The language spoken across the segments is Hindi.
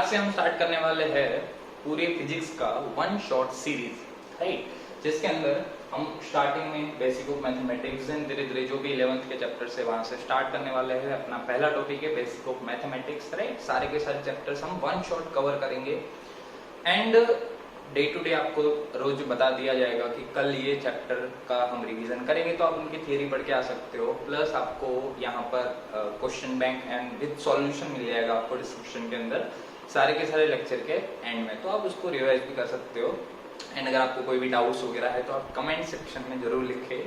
आज से हम स्टार्ट करने वाले हैं पूरे फिजिक्स का वन शॉट सीरीज, राइट, जिसके अंदर हम स्टार्टिंग में बेसिक ऑफ मैथमेटिक्स एंड धीरे धीरे जो भी 11th के चैप्टर से वहां से स्टार्ट करने वाले हैं। अपना पहला टॉपिक है बेसिक ऑफ मैथमेटिक्स, राइट। सारे के सारे चैप्टर्स हम वन शॉट कवर करेंगे एंड डे टू डे आपको रोज बता दिया जाएगा कि कल ये चैप्टर का हम रिवीजन करेंगे, तो आप उनकी थियरी पढ़ के आ सकते हो। प्लस आपको यहाँ पर question bank and with solution मिल जाएगा आपको डिस्क्रिप्शन के अंदर सारे के सारे लेक्चर के एंड में, तो आप उसको रिवाइज भी कर सकते हो। एंड अगर आपको कोई भी डाउट्स वगैरह है तो आप कमेंट सेक्शन में जरूर लिखें।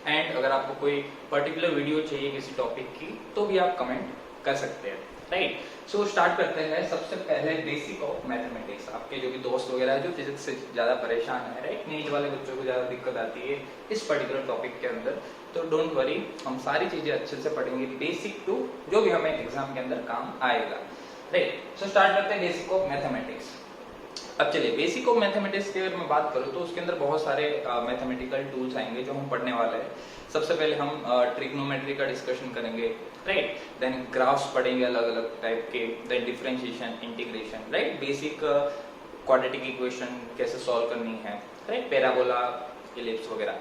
एंड अगर आपको कोई पर्टिकुलर वीडियो चाहिए किसी टॉपिक की तो भी आप कमेंट कर सकते हैं, राइट। सो स्टार्ट करते हैं। सबसे पहले बेसिक ऑफ मैथमेटिक्स। आपके जो भी दोस्त वगैरह है जो फिजिक्स से ज्यादा परेशान है, राइट, नीट वाले बच्चों को ज्यादा दिक्कत आती है इस पर्टिकुलर टॉपिक के अंदर, तो डोंट वरी, हम सारी चीजें अच्छे से पढ़ेंगे, बेसिक टू जो भी हमें एग्जाम के अंदर काम आएगा, राइट। सो स्टार्ट करते हैं बेसिक ऑफ मैथमेटिक्स। अब चलिए बेसिक ऑफ मैथमेटिक्स की अगर मैं बात करूँ तो उसके अंदर बहुत सारे मैथमेटिकल टूल्स आएंगे जो हम पढ़ने वाले हैं। सबसे पहले हम ट्रिग्नोमेट्री का डिस्कशन करेंगे, राइट। देन ग्राफ्स पढ़ेंगे अलग अलग टाइप के, then differentiation, integration, right, basic quadratic equation कैसे सॉल्व करनी है, राइट, पैराबोला, इलिप्स वगैरह,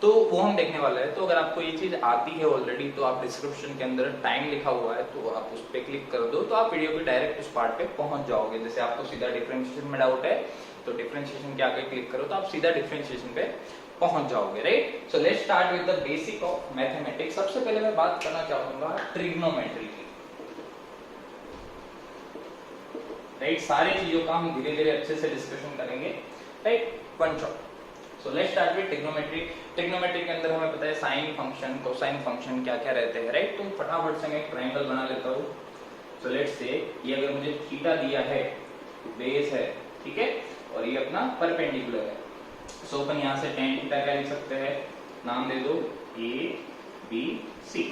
तो वो हम देखने वाले हैं। तो अगर आपको ये चीज आती है ऑलरेडी तो आप डिस्क्रिप्शन के अंदर टाइम लिखा हुआ है तो आप उस पर क्लिक कर दो, तो आप वीडियो के डायरेक्ट उस पार्ट पे पहुंच जाओगे। जैसे आपको सीधा डिफरेंशिएशन में डाउट है तो डिफरेंशिएशन के आगे क्लिक करो तो आप सीधा डिफरेंशिएशन पे पहुंच जाओगे, right. So let's start with the basic of mathematics. सबसे पहले मैं बात करना चाहूंगा ट्रिग्नोमेट्री की, राइट। सारी चीजों का हम धीरे धीरे अच्छे से डिस्कशन करेंगे, right, one shot. So let's start with trigonometry. Trigonometry के अंदर हमें पता है साइन फंक्शन, कोसाइन फंक्शन क्या क्या रहते हैं, राइट। तो फटाफट से मैं एक ट्रायंगल बना लेता हूँ। सो लेट्स से ये अगर मुझे थीटा दिया है, बेस है, ठीक है, और ये अपना परपेंडिकुलर है, सो अपन यहाँ से tan थीटा क्या लिख सकते हैं, नाम दे दो A B C,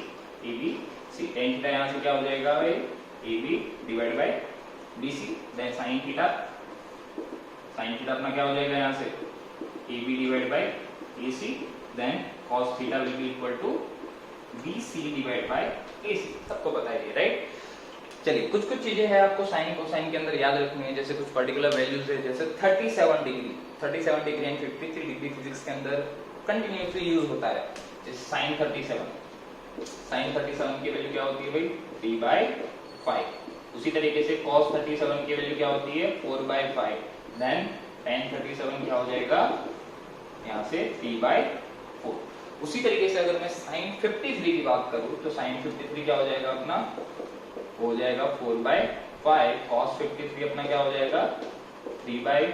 A B C. tan theta यहाँ से क्या हो जाएगा भाई, A B divide by B C. Then sine theta, sine theta अपना क्या हो जाएगा यहाँ से A B divide by A C. Then cos theta will be equal to B C divide by A C. सबको पता है, राइट। चलिए कुछ कुछ चीजें हैं आपको साइन कोसाइन के अंदर याद रखनी है, जैसे कुछ पर्टिकुलर वैल्यूज है, जैसे 37 डिग्री एंड 53 डिग्री फिजिक्स के अंदर कंटिन्यूअसली यूज होता है। जैसे साइन 37 की वैल्यू क्या होती है भाई 3/5। उसी तरीके से cos 37 की वैल्यू क्या होती है 4/5। देन tan 37 क्या हो जाएगा यहाँ से 3/4। उसी तरीके से अगर मैं sin 53 की बात करूं तो sin 53 क्या हो जाएगा अपना, हो जाएगा 4/5। cos 53 अपना क्या हो जाएगा 3/5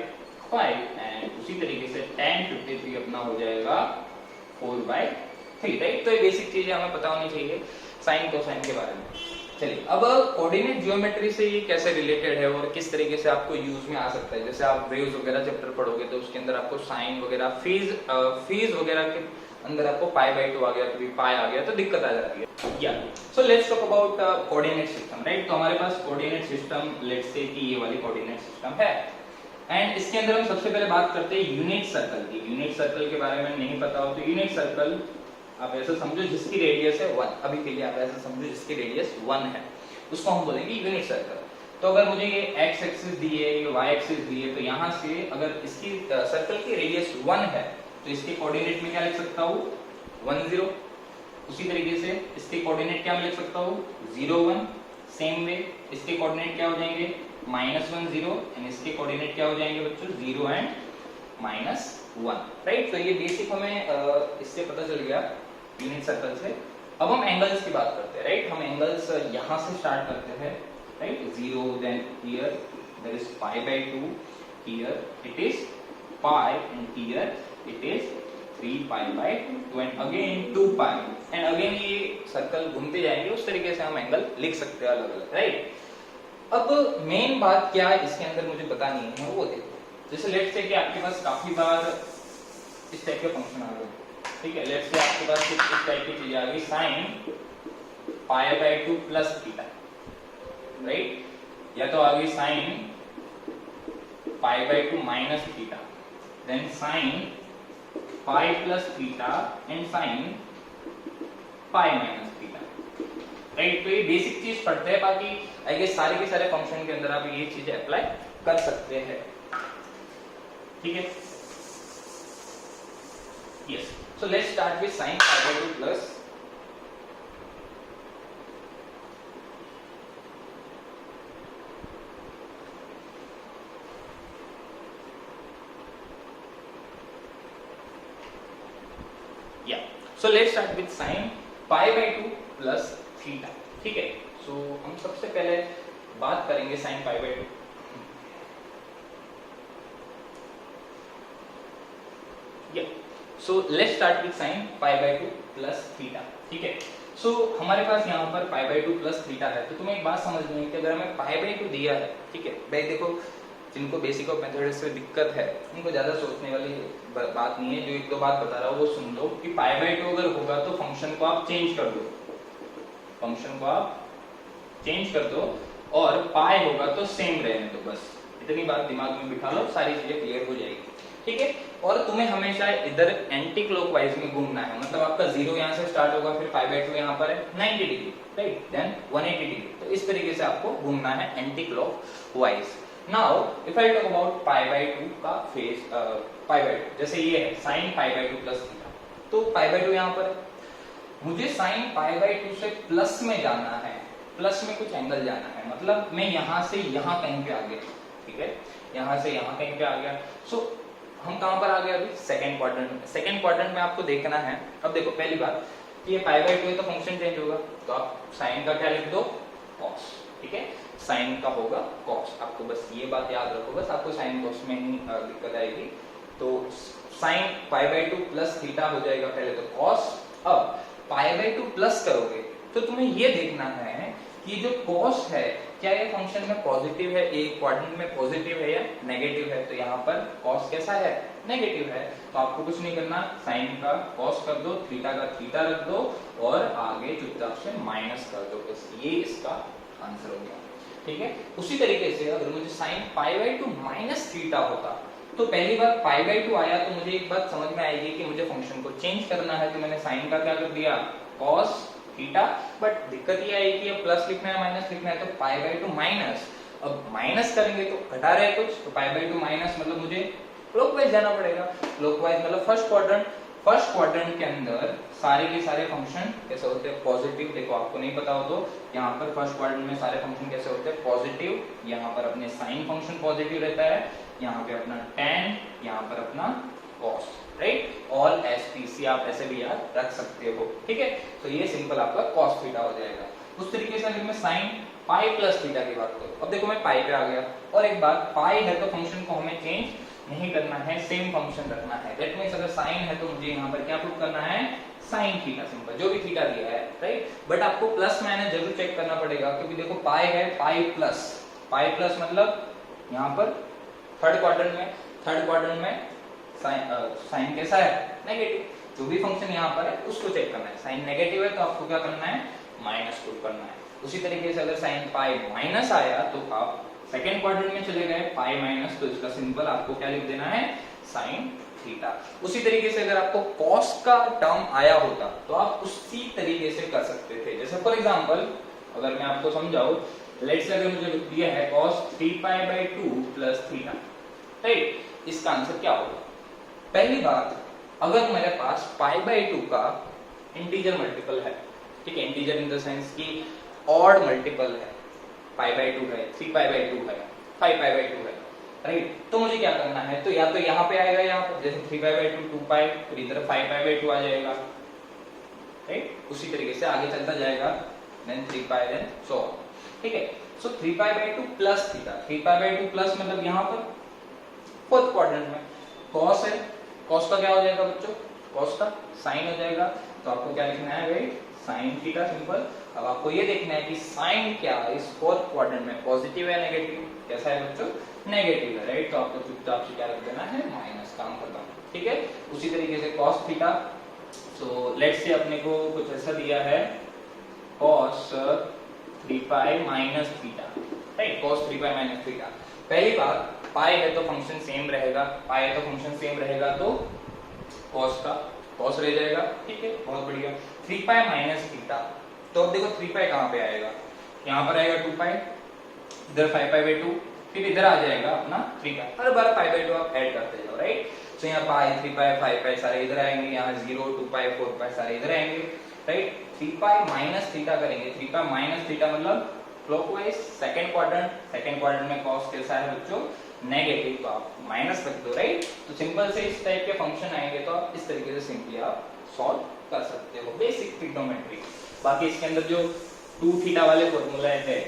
एंड उसी तरीके से tan 53 अपना हो जाएगा 4/3, राइट। तो ये बेसिक चीजें हमें पता होनी चाहिए साइन कोसाइन के बारे में। चलिए अब कोऑर्डिनेट जियोमेट्री से ये कैसे रिलेटेड है और किस तरीके से आपको यूज में आ सकता है। जैसे आप वेव्स वगैरह चैप्टर पढ़ोगे तो उसके अंदर आपको साइन वगैरह, फेज वगैरह के अंदर आपको π/2 आ गया, कभी पाई आ गया तो दिक्कत आ जाती है। या so let's talk about coordinate system, right. तो हमारे पास कोऑर्डिनेट सिस्टम, लेट्स से कि ये वाली कोऑर्डिनेट सिस्टम है एंड इसके अंदर हम सबसे पहले बात करते हैं यूनिट सर्कल की। यूनिट सर्कल के बारे में नहीं पता हो तो यूनिट सर्कल आप ऐसा समझो जिसकी रेडियस है 1, अभी के लिए आप ऐसा समझो जिसकी रेडियस 1 है, उसको हम बोलेंगे यूनिट सर्कल। तो अगर मुझे ये x एक्सिस दी है, ये y एक्सिस दी है, तो यहाँ से अगर इसकी सर्कल की रेडियस 1 है तो इसके कोऑर्डिनेट में क्या लिख सकता हूँ 1 0। उसी तरीके से इसके कोऑर्डिनेट क्या मैं लिख सकता हूँ 0 1। सेम वे इसके कोऑर्डिनेट क्या हो जाएंगे -1 0 एंड इसके कोऑर्डिनेट क्या हो जाएंगे बच्चों 0 एंड -1, राइट। तो ये बेसिक हमें इससे पता चल गया यूनिट सर्कल से। अब हम एंगल्स की बात करते हैं, राइट। हम एंगल्स यहाँ से स्टार्ट करते हैं, right, 0, then here there is π/2, here it is pi and here it is 3π/2 and again 2π and again ये सर्कल घूमते जाएंगे। उस तरीके से हम एंगल लिख सकते हैं अलग अलग, राइट। अब मेन बात क्या है इसके अंदर मुझे बतानी है वो देखो। जैसे लेट्स से कि आपके पास काफी बार इस टाइप के फंक्शन आ गए, ठीक है। लेट्स से आपके पास इस टाइप की चीज आ गई साइन π/2 प्लस थीटा, राइट, या तो आ गई sine π/2 minus theta, then sine pi plus theta and sine pi minus theta, right. तो ये बेसिक चीज पढ़ते हैं, बाकी आई गेस सारे के सारे फंक्शन के अंदर आप ये चीजें अप्लाई कर सकते हैं, ठीक है। Yes, so let's start with sin pi by 2 plus so let's start with sin pi by 2 plus theta, ठीक है। so हम सबसे पहले बात करेंगे sin pi by 2। yeah so let's start with sin pi by 2 plus theta, ठीक है। so हमारे पास यहाँ पर pi by 2 plus theta है, तो तुम्हें एक बात समझनी है कि अगर हमें pi by 2 दिया है, ठीक है भाई, देखो जिनको बेसिक ऑफ मैथमेटिक्स से दिक्कत है उनको ज्यादा सोचने वाली बात नहीं है, जो एक दो बात बता रहा हूँ वो सुन लो कि पाई बाय 2 अगर होगा तो फंक्शन को आप चेंज कर दो, फंक्शन को आप चेंज कर दो, और पाई होगा तो सेम रहने दो, बस इतनी बात दिमाग में बिठा लो, सारी चीजें क्लियर हो जाएगी, ठीक है। और तुम्हें हमेशा इधर एंटी क्लॉकवाइज में घूमना है, मतलब आपका 0 यहाँ से स्टार्ट होगा, फिर पाई बाय 2 यहाँ पर है 90 डिग्री, राइट, देन 180 डिग्री, तो इस तरीके से आपको घूमना है anti clockwise. Now, if I talk about pi by 2 का फेज, pi by 2 जैसे ये है sin pi by 2 plus theta, तो pi by 2 यहाँ पर है, मुझे sin pi by 2 से प्लस में जाना है, प्लस में कुछ एंगल जाना है, मतलब मैं यहाँ से यहाँ कहीं पे आ गया, ठीक है, यहाँ से यहाँ कहीं पे आ गया। सो हम कहाँ पर आ गए अभी, सेकेंड क्वाड्रेंट में। सेकेंड क्वाड्रेंट में आपको देखना है, अब देखो पहली बात कि ये pi by 2 है तो फंक्शन चेंज होगा, तो आप sin का क्या लिख दो, cos, ठीक है, साइन का होगा cos, आपको बस ये बात याद रखो, बस आपको साइन cos में ही दिक्कत आएगी। तो sine pi by 2 plus theta हो जाएगा पहले तो cos, अब पाई बाय 2 प्लस करोगे तो तुम्हें ये देखना है कि जो cos है क्या ये फंक्शन में पॉजिटिव है, एक क्वाड्रेंट में पॉजिटिव है या नेगेटिव है, तो यहाँ पर cos कैसा है, नेगेटिव है, तो आपको कुछ नहीं करना, साइन का cos कर दो, थीटा का थीटा रख दो और आगे चुपचाप से माइनस कर दो, बस ये इसका आंसर हो गया, ठीक है। उसी तरीके से अगर मुझे sin pi by 2 minus theta होता तो पहली बार पाई बाय 2 आया तो मुझे एक बात समझ में आएगी कि मुझे फंक्शन को चेंज करना है, तो मैंने sin का क्या कर दिया, cos थीटा, बट दिक्कत ये आई कि अब प्लस लिखना है माइनस लिखना है, तो पाई बाय 2 माइनस, अब माइनस करेंगे तो घटा रहे कुछ, तो पाई बाय 2 माइनस मतलब मुझे क्लॉकवाइज जाना पड़ेगा, क्लॉकवाइज मतलब फर्स्ट क्वाड्रेंट, फर्स्ट क्वाड्रेंट के अंदर सारे के सारे फंक्शन कैसे होते हैं, पॉजिटिव, देखो आपको नहीं पता हो तो यहाँ पर फर्स्ट क्वाड्रेंट में सारे फंक्शन कैसे होते हैं, पॉजिटिव, यहाँ पर अपने साइन फंक्शन पॉजिटिव रहता है, यहाँ पे अपना tan, यहाँ पर अपना cos, राइट, ऑल एसपीसी आप ऐसे भी याद रख सकते हो, ठीक है। तो ये सिंपल आपका cos थीटा हो जाएगा। उस तरीके से अगर मैं sin पाई प्लस थीटा की बात करूं, अब देखो मैं पाई पे आ गया, और एक बात, पाई है तो फंक्शन को हमें चेंज नहीं करना है, सेम फंक्शन रखना है, दैट मींस अगर sin है तो मुझे यहाँ पर क्या प्रूव करना है, sin थीटा, सिंपल, जो भी थीटा दिया है, राइट, बट आपको प्लस माइनस जरूर चेक करना पड़ेगा, क्योंकि देखो पाई है, पाई प्लस मतलब यहाँ पर थर्ड क्वाड्रेंट में साइन कैसा है, नेगेटिव, जो भी फंक्शन यहाँ पर है उसको चेक करना है, साइन नेगेटिव है तो आपको क्या करना है, माइनस प्रूव करना है। उसी तरीके से अगर साइन पाई माइनस आया तो आप सेकेंड क्वाड्रेंट में चले गए, पाई माइनस, तो इसका सिंपल आपको क्या लिख देना है, साइन थीटा। उसी तरीके से अगर आपको cos का टर्म आया होता तो आप उसी तरीके से कर सकते थे, जैसे फॉर एग्जांपल अगर मैं आपको समझाऊं, लेट्स से अगर मुझे दिया है cos 3 pi by 2 plus theta, right, इसका आंसर क्या होगा, पहली बात, अगर मेरे पास पाई बाय 2 का इंटीजर मल्टीपल है, ठीक है, इंटीजर इन द सेंस कि ऑड मल्टीपल है, पाई बाय 2 है, 3 पाई बाय 2 है, 5 पाई बाय 2 है, राइट, तो मुझे क्या करना है, तो या तो यहाँ पे आएगा, यहाँ पर जैसे 3 पाई बाय 2 2 पाई, फिर इधर 5 पाई बाय 2 आ जाएगा, राइट, उसी तरीके से आगे चलता जाएगा, then 3 pi, then so on, ठीक है। So 3 pi by 2 plus theta, 3 pi by 2 plus मतलब यहाँ पर फोर्थ क्वाड्रेंट में cos है, cos का क्या हो जाएगा बच्चों, cos का sin हो जाएगा, तो आपको क्या लिखना है भाई, sin थीटा, सिंपल। अब आपको ये देखना है कि sin क्या इस फोर्थ क्वाड्रेंट में पॉजिटिव है नेगेटिव, कैसा है बच्चों, नेगेटिव है, राइट, तो आपको चुपचाप से क्या रख देना है, माइनस, काम खत्म, ठीक है। उसी तरीके से cos theta, so let's say अपने को कुछ ऐसा दिया है cos 3 पाई माइनस थीटा, राइट, cos 3 पाई माइनस थीटा, पहली बात, पाई है तो फंक्शन सेम रहेगा, पाई है तो फंक्शन सेम रहेगा, तो cos का cos रह जाएगा, ठीक है, बहुत बढ़िया। 3 पाई माइनस थीटा, तो अब देखो 3 पाई कहाँ पे आएगा, यहाँ पर आएगा 2 पाई, इधर 5 पाई बाई 2, फिर इधर आ जाएगा अपना 3 पाई, हर बार पाई बाई 2 आप ऐड करते जाओ, राइट। तो यहाँ पाई 3 पाई 5 पाई सारे इधर आएंगे, यहाँ 0 2 पाई 4 पाई सारे इधर आएंगे, राइट। 3 पाई माइनस थीटा करेंगे, 3 पाई माइनस थीटा मतलब क्लॉकवाइज सेकंड क्वाड्रेंट में कॉस कैसा है बच्चों, नेगेटिव, तो आप माइनस रख दो, राइट। तो सिंपल से इस टाइप के फंक्शन आएंगे तो आप इस तरीके से सिंपली आप सॉल्व कर सकते हो, बेसिक ट्रिग्नोमेट्री। बाकी इसके अंदर जो 2 थीटा वाले फॉर्मूला है,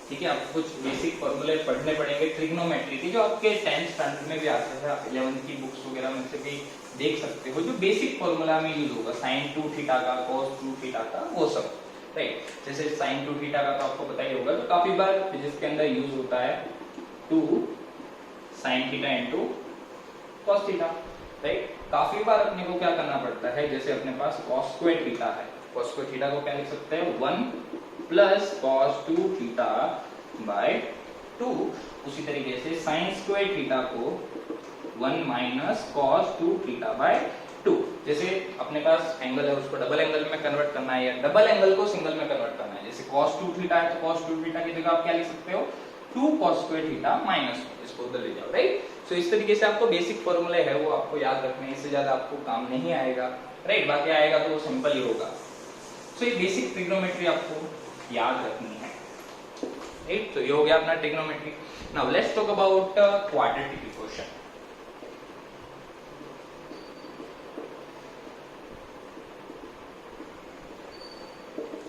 ठीक है, आपको कुछ बेसिक फॉर्मूले पढ़ने पड़ेंगे ट्रिग्नोमेट्री के, जो आपके 10th स्टैंडर्ड में भी आते हैं, 11th की बुक्स वगैरह में से भी देख सकते हो, जो बेसिक फॉर्मूला में यूज होगा, sin 2 थीटा का, cos 2 थीटा का, वो सब, राइट। जैसे sin 2 थीटा का तो आपको पता ही होगा, तो काफी बार फिजिक्स के अंदर यूज होता है 2 sin theta into cos theta, right. काफी बार अपने को क्या करना पड़ता है, जैसे अपने पास cos स्क्वायर थीटा है, cos स्क्वायर थीटा को क्या लिख सकते हैं, 1 प्लस cos 2 थीटा बाय 2, उसी तरीके से sin स्क्वायर थीटा को 1 माइनस cos 2 थीटा बाय 2। जैसे अपने पास एंगल है, उसको डबल एंगल में कन्वर्ट करना है, या डबल एंगल को सिंगल में कन्वर्ट करना है, जैसे cos 2 थीटा है तो cos 2 थीटा की जगह आप क्या लिख सकते हो, 2 cos स्क्वायर थीटा माइनस, इसको उधर ले जाओ, राइट। सो इस तरीके से आपको बेसिक फॉर्मूले है वो आपको याद रखने हैं, इससे ज्यादा आपको काम नहीं आएगा, राइट। बाकी आएगा तो वो सिंपल ही होगा। सो ये बेसिक ट्रिग्नोमेट्री आपको याद रखनी है, राइट। तो ये हो गया अपना trigonometry. Now let's talk about quadratic equation.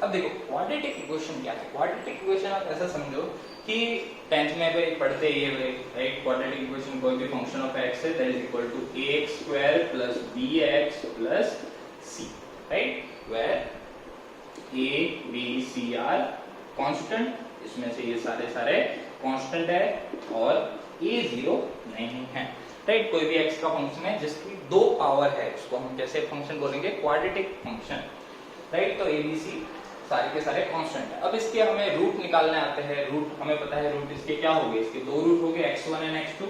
अब देखो क्वाड्रेटिक इक्वेशन क्या है। क्वाड्रेटिक इक्वेशन आप ऐसा समझो कि 10th में भी पढ़ते ही है, राइट। क्वाड्रेटिक इक्वेशन कोई भी फंक्शन ऑफ x है that is equal to ax square plus bx प्लस c, right, where a b c are constant, इसमें से ये सारे कांस्टेंट है और a 0 नहीं है, राइट। कोई भी x का फंक्शन है जिसकी 2 पावर है, उसको हम कैसे फंक्शन बोलेंगे, क्वाड्रेटिक फंक्शन, राइट। तो a b c सारे के सारे कांस्टेंट है। अब इसके हमें रूट निकालने आते हैं, रूट हमें पता है, रूट इसके क्या हो गए, इसके 2 रूट हो गए x1 एंड x2,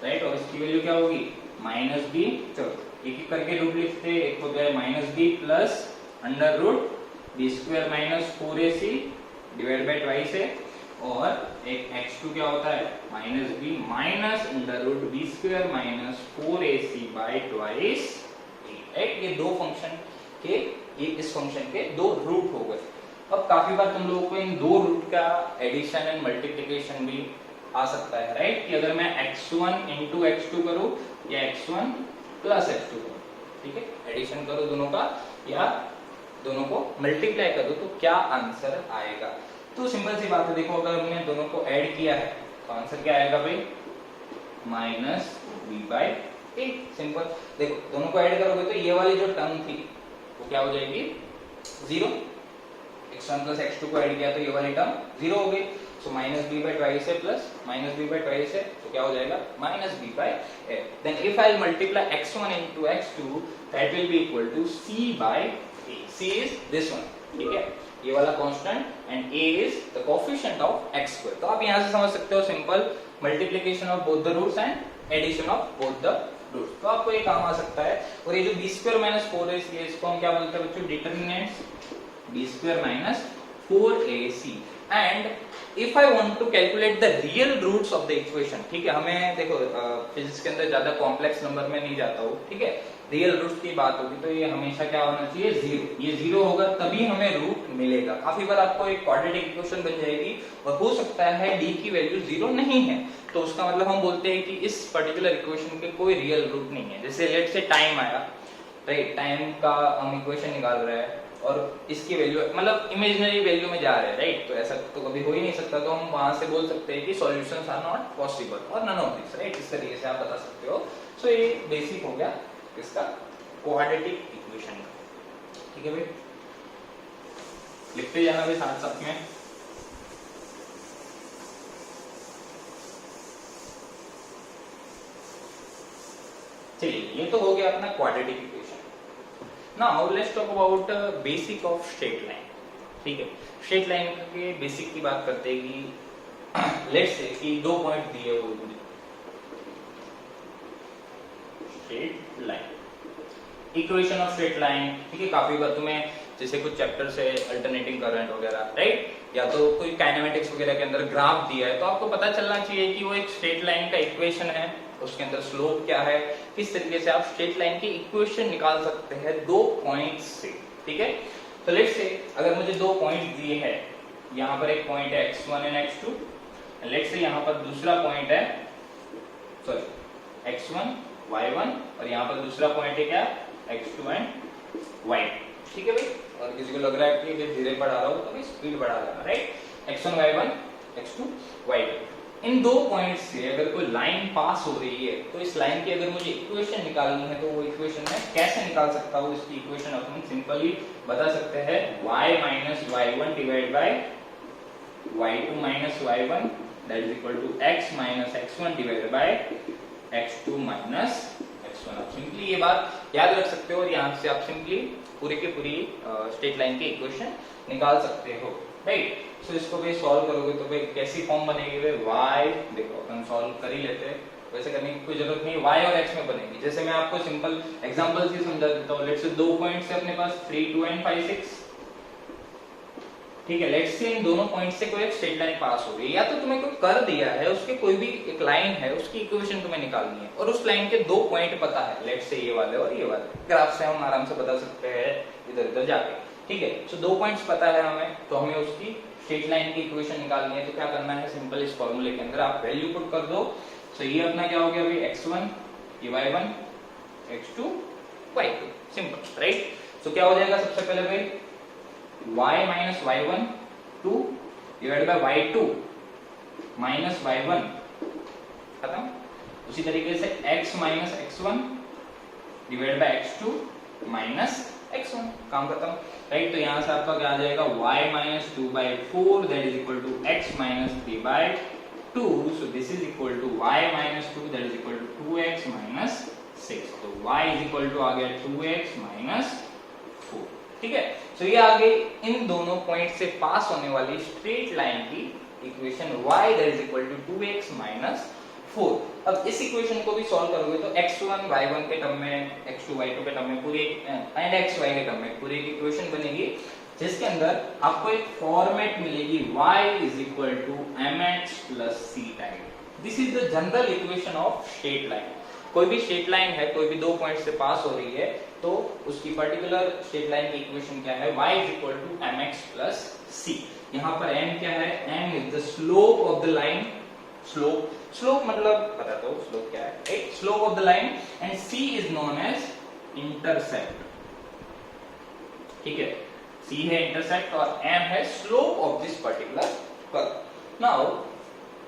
राइट, और इसकी वैल्यू क्या होगी माइनस बी। चलो एक एक करके रूट लिखते हैं, एक हो गया minus b plus under root b square minus 4ac divide by twice है, और एक x2 क्या होता है minus b minus under root b square minus 4ac by twice, right. ये 2 फंक्शन के, ये इस फंक्शन के 2 रूट हो गए। अब काफी बार तुम लोगों को इन 2 रूट का एडिशन एंड मल्टीप्लिकेशन भी आ सकता है, राइट, कि अगर मैं x1 into x2 करूं या x1 प्लस x2 करूं, ठीक है, एडिशन करो दोनों का या दोनों को मल्टीप्लाई करो तो क्या आंसर आएगा। तो सिंपल सी बात है, देखो अगर हमने दोनों को ऐड किया है तो आंसर क्या आएगा भाई, minus B by a. Simple, देखो दोनों को ऐड करोगे तो ये वाली जो टर्म थी वो क्या हो जाएगी 0, x1 प्लस x2 को ऐड किया तो ये वाली टर्म 0 हो गई। So minus B by twice है plus minus B by twice है तो क्या हो जाएगा minus B by A. Then if I multiply x1 into x2 that will be equal to c by a। c is this one, ठीक है, ये वाला constant and a is the coefficient of x square. तो आप यहां से समझ सकते हो simple multiplication of both the roots and addition of both the roots. तो आपको ये काम आ सकता है। और ये जो b स्क्वायर माइनस 4ac है इसको हम क्या बोलते हैं बच्चों, determinants b square minus 4ac। And if I want to calculate the real roots of the equation, ठीक है, हमें देखो फिजिक्स के अंदर ज्यादा कॉम्प्लेक्स नंबर में नहीं जाता हो, ठीक है, रियल रूट्स की बात होगी तो ये हमेशा क्या होना चाहिए 0। ये 0 होगा तभी हमें रूट मिलेगा। काफी बार आपको एक क्वाड्रेटिक इक्वेशन बन जाएगी और हो सकता है d की वैल्यू 0 नहीं है, तो उसका मतलब हम बोलते हैं कि इस पर्टिकुलर इक्वेशन के कोई रियल रूट नहीं है। जैसे लेट से टाइम आया, राइट, टाइम का हम इक्वेशन निकाल रहे हैं और इसकी वैल्यू मतलब इमेजिनरी वैल्यू में जा रहे हैं, राइट, तो ऐसा तो कभी हो ही नहीं सकता। तो हम वहां से बोल सकते हैं कि सॉल्यूशंस आर नॉट पॉसिबल और नन ऑफ दिस, राइट, इस तरीके से आप बता सकते हो। सो ये बेसिक हो गया इसका क्वाड्रेटिक इक्वेशन का, ठीक है भाई, लिखते जाना भी साथ साथ में। चलिए ये तो हो गया अपना quadratic equation. Now let's talk about basic of straight line, ठीक है। स्ट्रेट लाइन के बेसिक की बात करते हैं कि लेट्स से कि 2 पॉइंट दिए हुए हैं, straight line, equation of straight line, ठीक है। काफी बार तुम्हें जैसे कुछ चैप्टर से अल्टरनेटिंग करंट वगैरह, राइट, या तो कोई काइनेमेटिक्स वगैरह के अंदर ग्राफ दिया है, तो आपको पता चलना चाहिए कि वो एक स्ट्रेट लाइन का इक्वेशन है, उसके अंदर स्लोप क्या है, किस तरीके से आप स्ट्रेट लाइन की इक्वेशन निकाल सकते हैं दो पॉइंट्स से, ठीक है। तो लेट्स से अगर मुझे दो पॉइंट्स दिए हैं, यहाँ पर एक पॉइंट है x1 and x2, let's say यहाँ पर दूसरा पॉइंट है सॉरी x1 y1 और यहाँ पर दूसरा पॉइंट है क्या x2 एंड y, ठीक है भाई। और किसी को लग रहा है कि धीरे बढ़ा रहा हूँ तो भाई स्पीड बढ़ा देना, right, x1 y1 x2 y2। इन दो पॉइंट से अगर कोई लाइन पास हो रही है तो इस लाइन की अगर मुझे इक्वेशन निकालनी है तो वो इक्वेशन मैं कैसे निकाल सकता हूँ, इसकी इक्वेशन अपन सिंपली बता सकते हैं y minus y1 divide by y2 minus y1 that is equal to x minus x1 divide by x2 minus x1। आप सिंपली ये बात याद रख सकते हो और यहाँ से आप सिंपली पूरी की पूरी स्ट्रेट लाइन की इक्वेशन निकाल सकते हो, राइट। सो इसको भाई सॉल्व करोगे तो भाई कैसी फॉर्म बनेगी भाई, y, देखो अपन सॉल्व कर ही लेते हैं, वैसे करने की कोई जरूरत नहीं, y और x में बनेगी। जैसे मैं आपको सिंपल एग्जांपल से समझा देता हूँ। लेट्स से दो पॉइंट्स है अपने पास 3 2 एंड 5 6, ठीक है। लेट्स से इन दोनों पॉइंट से कोई एक स्ट्रेट लाइन पास हो रही है, या तो तुम्हें कोई कर दिया है, उसके कोई भी एक लाइन है, उसकी इक्वेशन तुम्हें निकालनी है और उस लाइन के दो पॉइंट पता है, लेट्स से ये वाले और ये वाले, ग्राफ से हम आराम से बता सकते हैं इधर उधर जाके, ठीक है। सो दो पॉइंट्स पता है हमें, तो हमें उसकी स्ट्रेट लाइन की इक्वेशन निकालनी है। तो क्या करना है, सिंपल इस फॉर्मूले के अंदर आप वैल्यू पुट कर दो। सो ये अपना क्या हो गया अभी x1, ये y1, x2, y2, simple, right. सो क्या हो जाएगा सबसे पहले भाई y minus y1 2 divide by y2 minus y1, खत्म। उसी तरीके से x minus x1 divide by x2 minus x1, काम खत्म, राइट। तो यहाँ से आपका क्या आ जाएगा y minus 2/4 that is equal to x minus 3/2, so this is equal to y minus 2 that is equal to 2x minus 6, तो y इज इक्वल टू आ गया 2x माइनस 4, ठीक है। सो ये आ गई इन दोनों पॉइंट से पास होने वाली स्ट्रेट लाइन की equation y that is equal to 2x minus 4। अब इस इक्वेशन को भी सॉल्व करोगे तो x1 y1 के टर्म में, x2 y2 के टर्म में पूरी एंड xy के टर्म में पूरी एक इक्वेशन बनेगी, जिसके अंदर आपको एक फॉर्मेट मिलेगी y is equal to mx plus c type. This is the general equation of straight line. कोई भी स्ट्रेट लाइन है, कोई भी दो पॉइंट से पास हो रही है, तो उसकी पर्टिकुलर स्ट्रेट लाइन की इक्वेशन क्या है, y is equal to mx plus c। यहाँ पर m क्या है, m is the slope of the line, slope मतलब पता तो स्लोप क्या है, एक slope of the line, and c is known as intercept, ठीक है। c है इंटरसेप्ट और m है slope of this particular curve. Now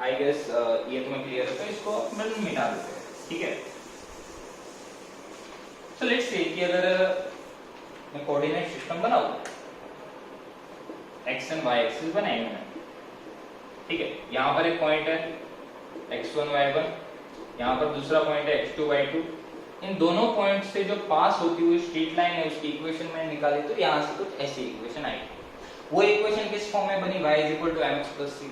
I guess ये तुम्हें क्लियर है, तो इसको मिटा देते हैं, ठीक है। सो लेट्स से कि अगर मैं कोऑर्डिनेट सिस्टम बनाऊं, x एंड y एक्सिस बनाएंगे मैं, ठीक है। यहाँ पर एक पॉइंट है x1 y1, यहाँ पर दूसरा पॉइंट है x2 y2। इन दोनों पॉइंट से जो पास होती हुई स्ट्रेट लाइन है उसकी इक्वेशन मैंने निकाली, तो यहाँ से कुछ ऐसी इक्वेशन आई। वो इक्वेशन किस फॉर्म में बनी, y is equal to mx plus c,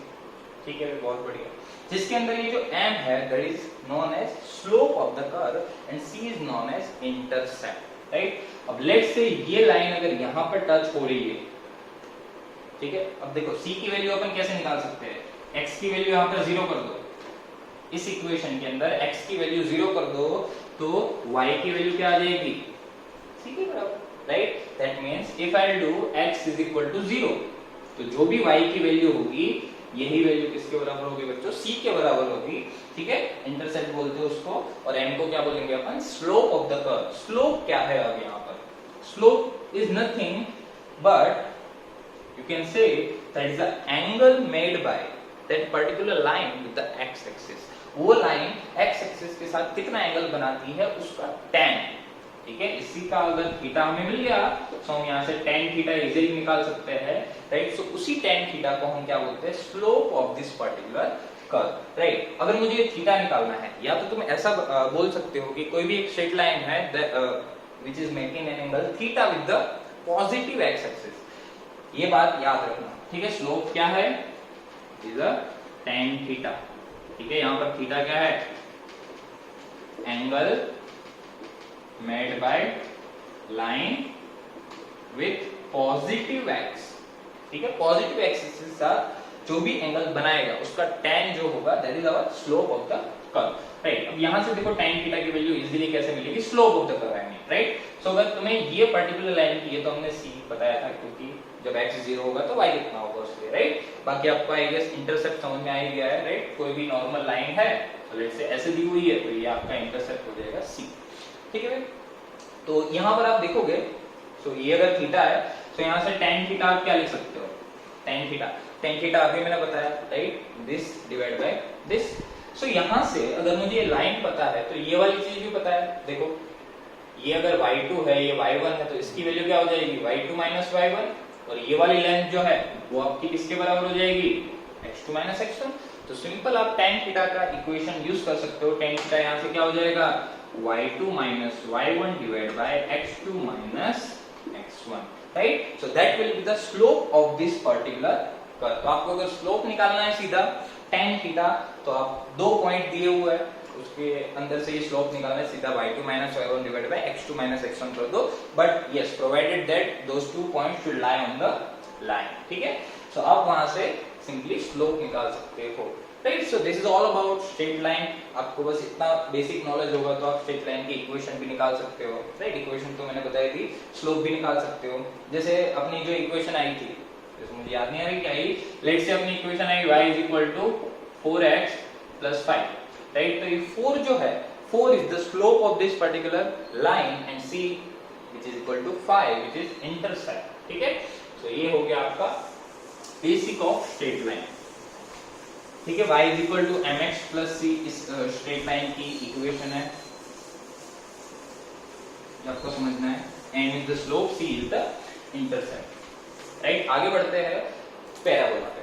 ठीक है, बहुत बढ़िया। जिसके अंदर ये जो m है that is known as slope of the curve and c is known as intercept, right. अब लेट्स से ये लाइन अगर यहाँ पर टच हो रही है, ठीक है। अब देखो c की वैल्यू अपन कैसे निकाल सकते हैं, x की वैल्यू यहाँ पर 0 कर दो, इस इक्वेशन के अंदर x की वैल्यू 0 कर दो तो y की वैल्यू क्या आ जाएगी, c के बराबर, right. That means if I do x is equal to 0, तो जो भी y की वैल्यू होगी यही वैल्यू किसके बराबर होगी बच्चों, c के बराबर होगी, ठीक है। इंटरसेप्ट बोलते हैं उसको, और m को क्या बोलेंगे अपन, slope of the curve. Slope क्या है अब यहाँ पर, slope is nothing but you can say that is the angle made by that particular line with the x axis। वो लाइन x axis के साथ कितना एंगल बनाती है उसका tan, ठीक है। इसी का अगर थीटा हमें मिल गया तो हम यहाँ से tan थीटा इजीली निकाल सकते हैं, राइट। सो उसी tan थीटा को हम क्या बोलते हैं, slope of this particular curve, right. अगर मुझे ये थीटा निकालना है, या तो तुम ऐसा बोल सकते हो कि कोई भी एक स्ट्रेट लाइन है which is making an angle theta with the positive x axis, ये बात याद रखना, ठीक है। स्लोप क्या है, इज अ tan थीटा, ठीक है। यहाँ पर थीटा क्या है, angle made by line with positive x, ठीक है, पॉजिटिव एक्सिस के साथ जो भी एंगल बनाएगा उसका tan जो होगा that is our slope of the curve, right. अब यहां से देखो tan थीटा की वैल्यू इजीली कैसे मिलेगी, slope of the curve I mean, right. So अगर तुम्हें ये पर्टिकुलर लाइन की है तो हमने c बताया था, क्योंकि जब x 0 होगा तो y कितना होगा उसके, राइट। बाकी आपको आई गेस इंटरसेप्ट समझ में आ ही गया है, राइट। कोई भी नॉर्मल लाइन है तो लेट्स से ऐसे दी हुई है तो ये आपका इंटरसेप्ट हो जाएगा c, ठीक है। तो यहां पर आप देखोगे तो ये अगर थीटा है तो यहां से tan थीटा आप क्या लिख सकते हो, tan थीटा अभी मैंने बताया, right, this divide by this. So यहां से अगर मुझे ये लाइन पता है तो ये वाली चीज भी पता है, देखो ये अगर y2 है ये y1 है तो इसकी वैल्यू क्या हो जाएगी y2 माइनस y1, और ये वाली लेंथ जो है वो आपकी किसके बराबर हो जाएगी x2 माइनस x1। तो सिंपल आप tan थीटा का इक्वेशन यूज कर सकते हो, tan थीटा यहां से क्या हो जाएगा y2 minus y1 divide by x2 minus x1, right. So that will be the slope of this particular curve. तो आपको अगर स्लोप निकालना है सीधा tan थीटा तो आप दो पॉइंट दिए हुए हैं उसके अंदर से ये स्लोप निकालना है, सीधा y2 minus y1 divided by x2 minus x1 कर दो, but yes provided that those two points should lie on the line, ठीक है। सो आप वहां से सिंपली स्लोप निकाल सकते हो, right. So this is all about straight line. आपको बस इतना बेसिक नॉलेज होगा तो आप स्ट्रेट लाइन की इक्वेशन भी निकाल सकते हो, राइट। इक्वेशन तो मैंने बताई थी, स्लोप भी निकाल सकते हो। जैसे अपनी जो इक्वेशन आई थी, जैसे मुझे याद नहीं आ रही क्या आई, लेट्स से अपनी equation I y is equal to 4x plus 5, right. तो ये 4 जो है 4 is the slope of this particular line and c which is equal to 5 which is intercept, ठीक है। तो ये हो गया आपका बेसिक ऑफ स्ट्रेट लाइन, ठीक है। y is equal to mx plus c इस स्ट्रेट लाइन की इक्वेशन है, आपको समझना है, and is the slope c is the intercept, right. आगे बढ़ते हैं पैराबोला पे।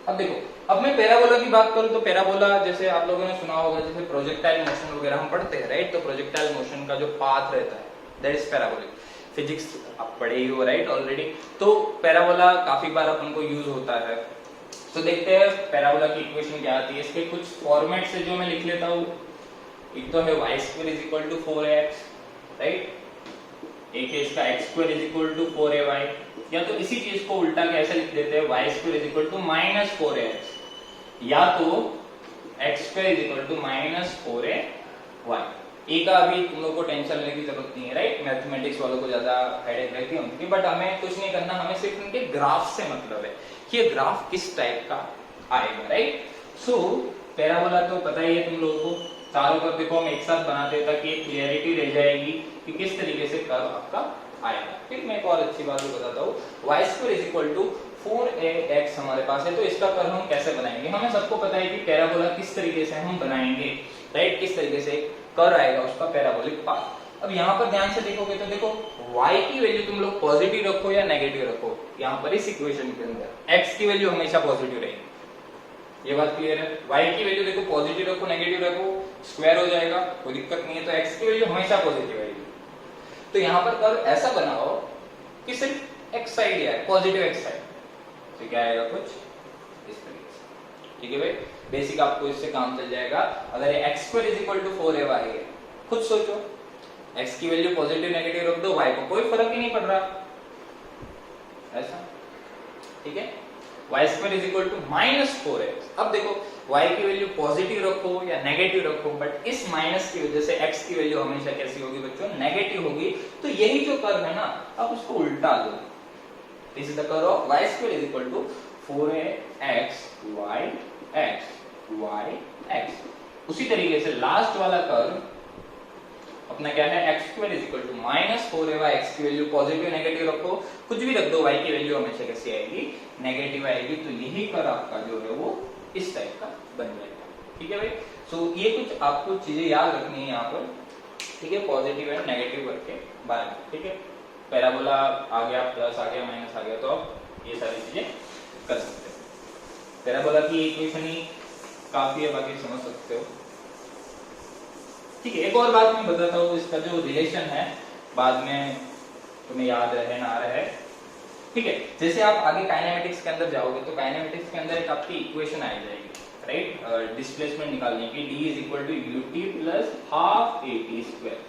अब देखो, अब मैं पैराबोला की बात करूं तो पैराबोला जैसे आप लोगों ने सुना होगा, जैसे प्रोजेक्टाइल मोशन वगैरह हम पढ़ते हैं, राइट। तो प्रोजेक्टाइल मोशन का जो पाथ रहता है दैट इज पैराबोलिक। फिजिक्स आप पढ़े ही हो, राइट, ऑलरेडी। तो पैराबोला काफी बार अपन को यूज होता है। तो देखते हैं पैराबोला की इक्वेशन क्या आती है। इसके कुछ फॉर्मेट से जो मैं लिख लेता हूं, एक तो है y² is equal to 4ax, right. एक है इसका x² is equal to 4ay, या तो इसी चीज को उल्टा कैसे लिख देते हैं y² is equal to minus 4ax, या तो x² is equal to minus 4ay। ए का अभी तुम लोग को टेंशन लेने की जरूरत नहीं है, राइट। मैथमेटिक्स वालों को ज्यादा हेडेक रहती है उनकी, बट हमें कुछ नहीं करना, हमें सिर्फ उनके ग्राफ से मतलब है कि ये ग्राफ किस टाइप का आएगा, राइट। सो पैराबोला तो पता ही है तुम लोगों को, चारों तरफ देखो हम एक साथ बनाते हैं ताकि एक क्लियरिटी रह जाएगी कि किस तरीके से कर्व आपका आएगा। फिर मैं एक और अच्छी बात बताता हूँ, y² is equal to 4ax हमारे पास है, तो इसका कर्व हम कैसे बनाएंगे। हमें सबको पता है कि पैराबोला किस तरीके से हम बनाएंगे, राइट, किस तरीके से कर्व आएगा उसका पैराबोलिक पाथ। अब यहाँ पर ध्यान से देखोगे तो देखो y की वैल्यू तुम लोग पॉजिटिव रखो या नेगेटिव रखो, यहाँ पर इस इक्वेशन के अंदर x की वैल्यू हमेशा पॉजिटिव रहेगी, ये बात क्लियर है। y की वैल्यू देखो पॉजिटिव रखो नेगेटिव रखो स्क्वायर हो जाएगा, कोई दिक्कत नहीं है। तो x की वैल्यू हमेशा पॉजिटिव आएगी। तो यहाँ पर कर्व ऐसा बनाओ कि सिर्फ x साइड है, पॉजिटिव x साइड, तो क्या आएगा कुछ इस तरीके से, ठीक है भाई। बेसिक आपको इससे काम चल जाएगा। अगर ये x² is equal to 4ay है, खुद सोचो x की वैल्यू पॉजिटिव नेगेटिव रख दो, y को कोई फर्क ही नहीं पड़ रहा, ऐसा, ठीक है। y² is equal to minus 4x। अब देखो y की वैल्यू पॉजिटिव रखो या नेगेटिव रखो, बट इस माइनस की वजह से x की वैल्यू हमेशा कैसी होगी बच्चों, नेगेटिव होगी। तो यही जो कर्व है ना, आप उसको उल्टा दो, this is the curve of y² is equal to 4ax y x y x। उसी तरीके से लास्ट वाला कर्व अपना क्या है, x² is equal to minus 4ay, x की वैल्यू पॉजिटिव नेगेटिव रखो, कुछ भी रख दो, y की वैल्यू हमेशा कैसी आएगी, नेगेटिव आएगी। तो यही कर्व आपका जो है वो इस टाइप का बन जाएगा, ठीक है भाई। सो ये कुछ आपको चीजें याद रखनी है यहाँ पर, ठीक है, पॉजिटिव एंड नेगेटिव करके बारे में, ठीक है। पैराबोला आ गया, प्लस आ गया, माइनस आ गया, तो आप ये सारी चीजें कर सकते हो। पैराबोला की इक्वेशन ही काफी है, बाकी समझ सकते हो, ठीक है। एक और बात मैं बताता हूँ, इसका जो रिलेशन है बाद में तुम्हें याद रहे ना रहे, ठीक है। जैसे आप आगे काइनेमेटिक्स के अंदर जाओगे तो काइनेमेटिक्स के अंदर एक आपकी इक्वेशन आ जाएगी, राइट, डिस्प्लेसमेंट निकालने की, d is equal to ut plus half at square।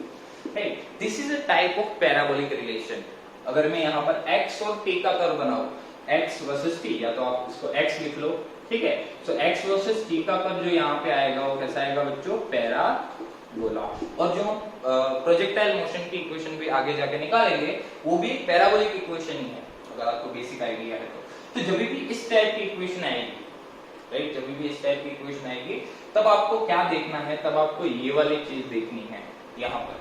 Right. This is a type of parabolic relation. अगर मैं यहाँ पर x और t का कर्व बनाऊं, x वर्सेस t, या तो आप इसको x लिख लो, ठीक है। सो x वर्सेस t का कर्व जो यहाँ पे आएगा वो कैसा आएगा बच्चों, पैराबोला। और जो प्रोजेक्टाइल मोशन की इक्वेशन भी आगे जाके निकालेंगे वो भी पैराबोलिक इक्वेशन ही है, अगर आपको बेसिक आइडिया है तो जब भी इस टाइप की इक्वेशन आएगी, राइट, जब भी इस टाइप की इक्वेशन आएगी तब आपको क्या देखना है, तब आपको ये वाली चीज देखनी है यहाँ पर,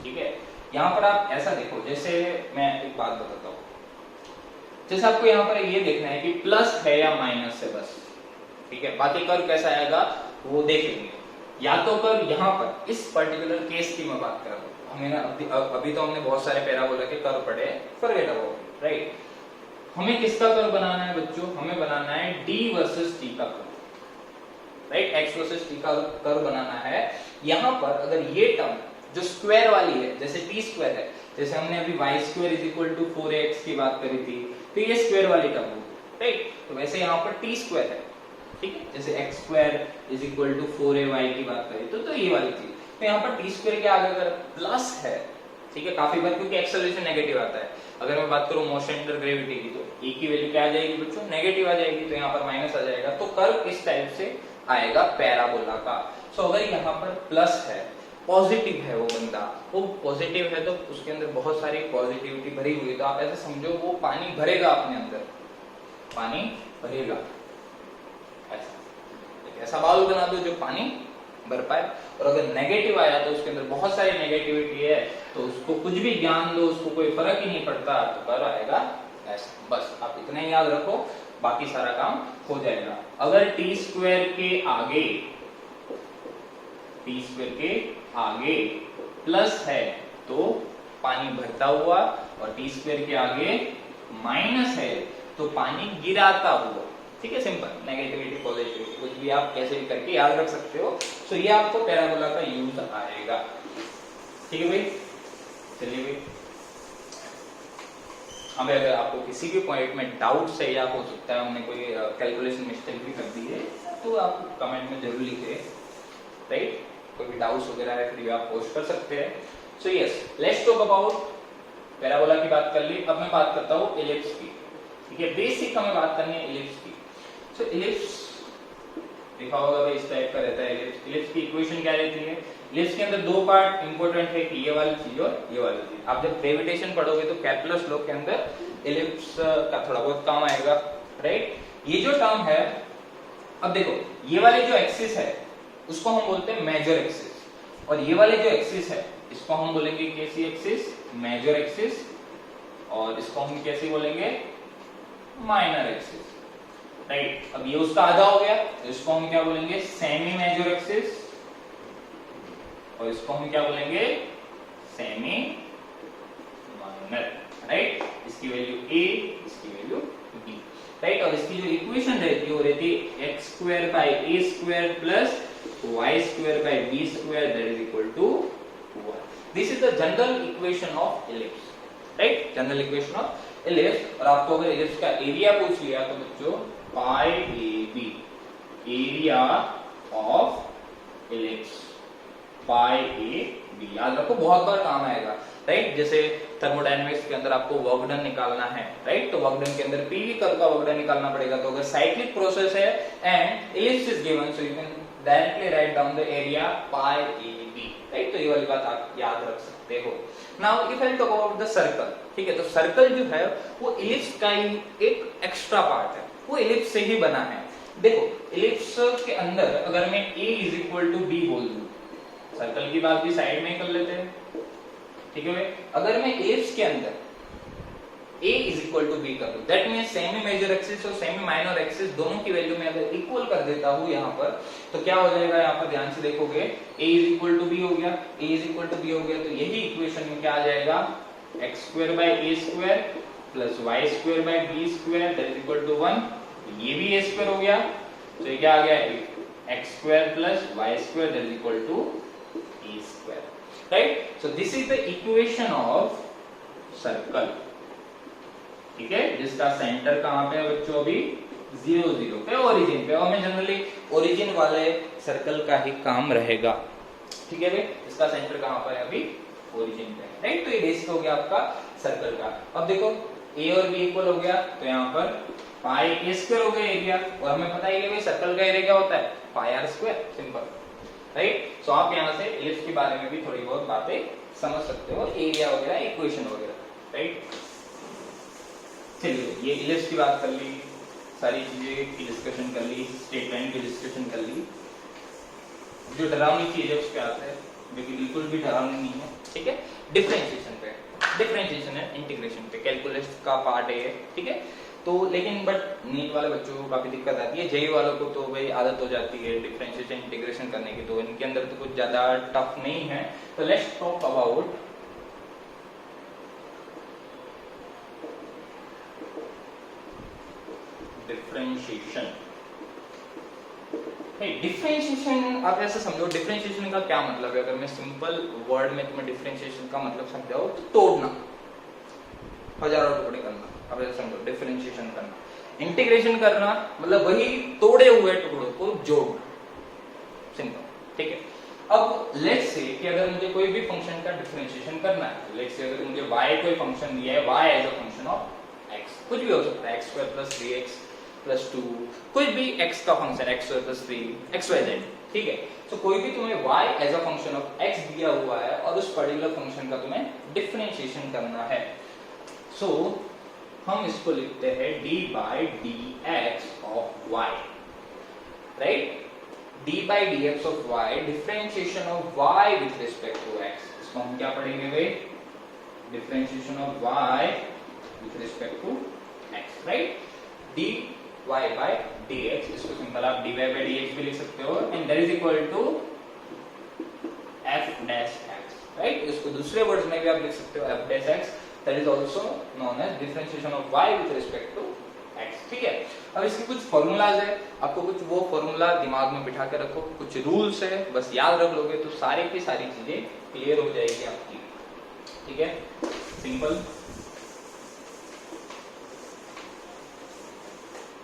ठीक है। यहाँ पर आप ऐसा देखो, जैसे मैं एक बात बताता हूँ, जैसे आपको यहाँ पर ये देखना है कि प्लस है या माइनस है, बस, ठीक है। बाकी कर्व कैसा आएगा वो देख लेंगे। या तो कर्व यहाँ पर इस पर्टिकुलर केस की मैं बात कर रहा हूँ, हमें ना अभी तो हमने बहुत सारे पैराबोला के कर्व पढ़े, फॉरगेट अबाउट, राइट। हमें किसका कर्व बनाना है बच्चों, हमें बनाना है d वर्सेस t का curve, right, x versus t का कर्व बनाना है। यहाँ पर अगर ये टर्म जो स्क्वायर वाली है, जैसे t स्क्वायर है, जैसे हमने अभी y square is equal to 4x की बात करी थी, तो ये स्क्वायर वाली टर्म होगी, राइट। तो वैसे यहाँ पर t स्क्वायर है, ठीक है, जैसे x square is equal to 4ay की बात करी तो ये वाली चीज। तो यहाँ पर t स्क्वायर के आगे अगर प्लस है, ठीक है, काफी बार क्योंकि एक्सेलरेशन नेगेटिव आता है। अगर मैं बात करूं मोशन अंडर ग्रेविटी की, तो e की वैल्यू क्या आ जाएगी बच्चों, नेगेटिव आ जाएगी, तो यहाँ पर माइनस आ जाएगा। तो कर्व इस टाइप से आएगा पैराबोला का। सो अगर यहाँ पर प्लस है, पॉजिटिव है, वो बंदा वो पॉजिटिव है, तो उसके अंदर बहुत सारी पॉजिटिविटी भरी हुई है, तो आप ऐसे समझो वो पानी भरेगा अपने अंदर, पानी भरेगा, ऐसा बाउल बना दो जो पानी भर पाए। और अगर नेगेटिव आया तो उसके अंदर बहुत सारी नेगेटिविटी है, तो उसको कुछ भी ज्ञान दो, उसको कोई फर्क ही नहीं पड़ता, तो कर्व आएगा ऐसा। बस आप इतना ही याद रखो, बाकी सारा काम हो जाएगा। अगर टी स्क्वायर के आगे प्लस है तो पानी भरता हुआ, और टी स्क्वायर के आगे माइनस है तो पानी गिराता हुआ, ठीक है, सिंपल, नेगेटिविटी पॉजिटिविटी कुछ भी आप कैसे भी करके याद रख सकते हो। सो ये आपको पैराबोला का यूज आएगा, ठीक है भाई। चलिए भाई, हमें अगर आपको किसी भी पॉइंट में डाउट है, या हो सकता है हमने कोई कैलकुलेशन मिस्टेक भी कर दी है, तो आप कमेंट में जरूर लिखिए, राइट। कोई भी डाउट्स वगैरह है फिर भी आप पोस्ट कर सकते हैं। So yes, let's talk about parabola की बात कर ली। अब मैं बात करता हूँ इलिप्स की, ठीक है। बेसिक हमें बात करनी है इलिप्स की। सो इलिप्स देखा होगा भाई, इस टाइप का रहता है इलिप्स। इलिप्स की इक्वेशन क्या रहती है, इलिप्स के अंदर दो पार्ट इंपॉर्टेंट है, कि ये वाली चीज और ये वाली चीज। आप जब ग्रेविटेशन पढ़ोगे तो कैलकुलस लॉ के अंदर इलिप्स का थोड़ा बहुत काम आएगा, राइट। ये जो टर्म है, अब देखो, ये वाली जो एक्सिस है उसको हम बोलते हैं मेजर एक्सिस, और ये वाली जो एक्सिस है इसको हम बोलेंगे कैसी एक्सिस, मेजर एक्सिस, और इसको हम कैसे बोलेंगे, माइनर एक्सिस, राइट। अब ये उसका आधा हो गया, तो इसको हम क्या बोलेंगे, सेमी मेजर एक्सिस, और इसको हम क्या बोलेंगे, सेमी माइनर, राइट। इसकी वैल्यू a, इसकी वैल्यू b, राइट। और इसकी जो इक्वेशन रहती है वो रहती है x square by a square plus y square by b square that is equal to 1। This is the general equation of ellipse, right, general equation of ellipse. और आपको अगर इलिप्स का एरिया पूछ लिया तो बच्चों पाई ab, area of ellipse, pi ab, याद रखो, बहुत बार काम आएगा, राइट। जैसे थर्मोडायनेमिक्स के अंदर आपको वर्क डन निकालना है, राइट, तो वर्क डन के अंदर पीवी कर्व का वर्क डन निकालना पड़ेगा। तो अगर साइक्लिक प्रोसेस है and ellipse is given, so you can directly write down the area pi ab, right. तो ये वाली बात आप याद रख सकते हो। Now if I talk about the circle, ठीक है, तो सर्कल जो है वो इलिप्स का ही एक एक्स्ट्रा पार्ट है, वो इलिप्स से ही बना है। देखो, इलिप्स के अंदर अगर मैं a is equal to b बोल दूं, सर्कल की बात भी साइड में कर लेते हैं, ठीक है भाई। अगर मैं इलिप्स के अंदर a is equal to b कर दूं, that means semi major axis और सेमी माइनर एक्सिस दोनों की वैल्यू में अगर इक्वल कर देता हूं यहाँ पर, तो क्या हो जाएगा, यहाँ पर ध्यान से देखोगे, a is equal to b हो गया, a is equal to b हो गया, तो यही इक्वेशन में क्या आ जाएगा, x square by a square plus y square by b square that is equal to 1। ये भी a स्क्वायर हो गया, तो ये क्या आ गया, x square plus y square that is equal to a square, right. So this is the equation of circle, ठीक है, जिसका सेंटर कहां पे है बच्चों, अभी 0 0 पे, ओरिजिन पे। और मैं जनरली ओरिजिन वाले सर्कल का ही काम रहेगा, ठीक है भाई। इसका सेंटर कहां पर है, अभी ओरिजिन पे, राइट। तो ये बेसिक हो गया आपका सर्कल का। अब देखो ए और बी इक्वल हो गया, तो यहाँ पर पाई ए स्क्वायर हो गया एरिया, और हमें पता ही है भाई सर्कल का एरिया क्या होता है, पाई आर स्क्वायर, सिंपल, राइट। सो आप यहाँ से इलिप्स के बारे में भी थोड़ी बहुत बातें समझ सकते हो, एरिया वगैरह, इक्वेशन वगैरह, राइट। चलिए ये इलिप्स की बात कर ली, सारी चीजें की डिस्कशन कर ली, स्टेटमेंट की डिस्कशन कर ली। जो डरावनी चीज है उस पे आते हैं, जो कि बिल्कुल भी डरावनी नहीं है, ठीक है। डिफरेंशिएशन पे, डिफरेंशिएशन है इंटीग्रेशन पे, कैलकुलस का पार्ट है, ठीक है। तो लेकिन बट नीट वाले बच्चों को काफी दिक्कत आती है, जेई वालों को तो भाई आदत हो जाती है डिफरेंशिएशन इंटीग्रेशन करने की, तो इनके अंदर तो कुछ ज्यादा टफ नहीं है। तो let's talk about differentiation. Differentiation आप ऐसे समझो, डिफरेंशिएशन का क्या मतलब है, अगर मैं सिंपल वर्ड में तुम्हें डिफरेंशिएशन का मतलब समझाऊं तो तोड़ना, हजारों टुकड़े करना, अब ऐसे समझो डिफरेंशिएशन करना। इंटीग्रेशन करना मतलब वही तोड़े हुए टुकड़ों को जोड़ना, सिंपल, ठीक है। अब लेट्स से कि अगर मुझे कोई भी फंक्शन का डिफरेंशिएशन करना है, लेट्स से अगर मुझे y कोई फंक्शन दिया है, y as a function of x, कुछ भी हो सकता है, x² + 3x + 2, कोई भी x का फंक्शन, x² + 3 xyz, ठीक है। तो कोई भी तुम्हें y as a function of x दिया हुआ है और उस पर्टिकुलर फंक्शन का तुम्हें डिफरेंशिएशन करना है, सो हम इसको लिखते हैं d/dx of y, right. d/dx of y, differentiation of y with respect to x, इसको हम क्या पढ़ेंगे भाई, differentiation of y with respect to x, right. dy/dx, इसको सिंपल आप dy/dx भी लिख सकते हो, and that is equal to f-x, right. इसको दूसरे वर्ड्स में भी आप लिख सकते हो f-x, that is also known as differentiation of y with respect to x, ठीक है। अब इसके कुछ फॉर्मूलाज है, आपको कुछ वो फॉर्मूला दिमाग में बिठा के रखो, कुछ रूल्स है, बस याद रख लोगे तो सारी की सारी चीजें क्लियर हो जाएगी आपकी, ठीक है, सिंपल।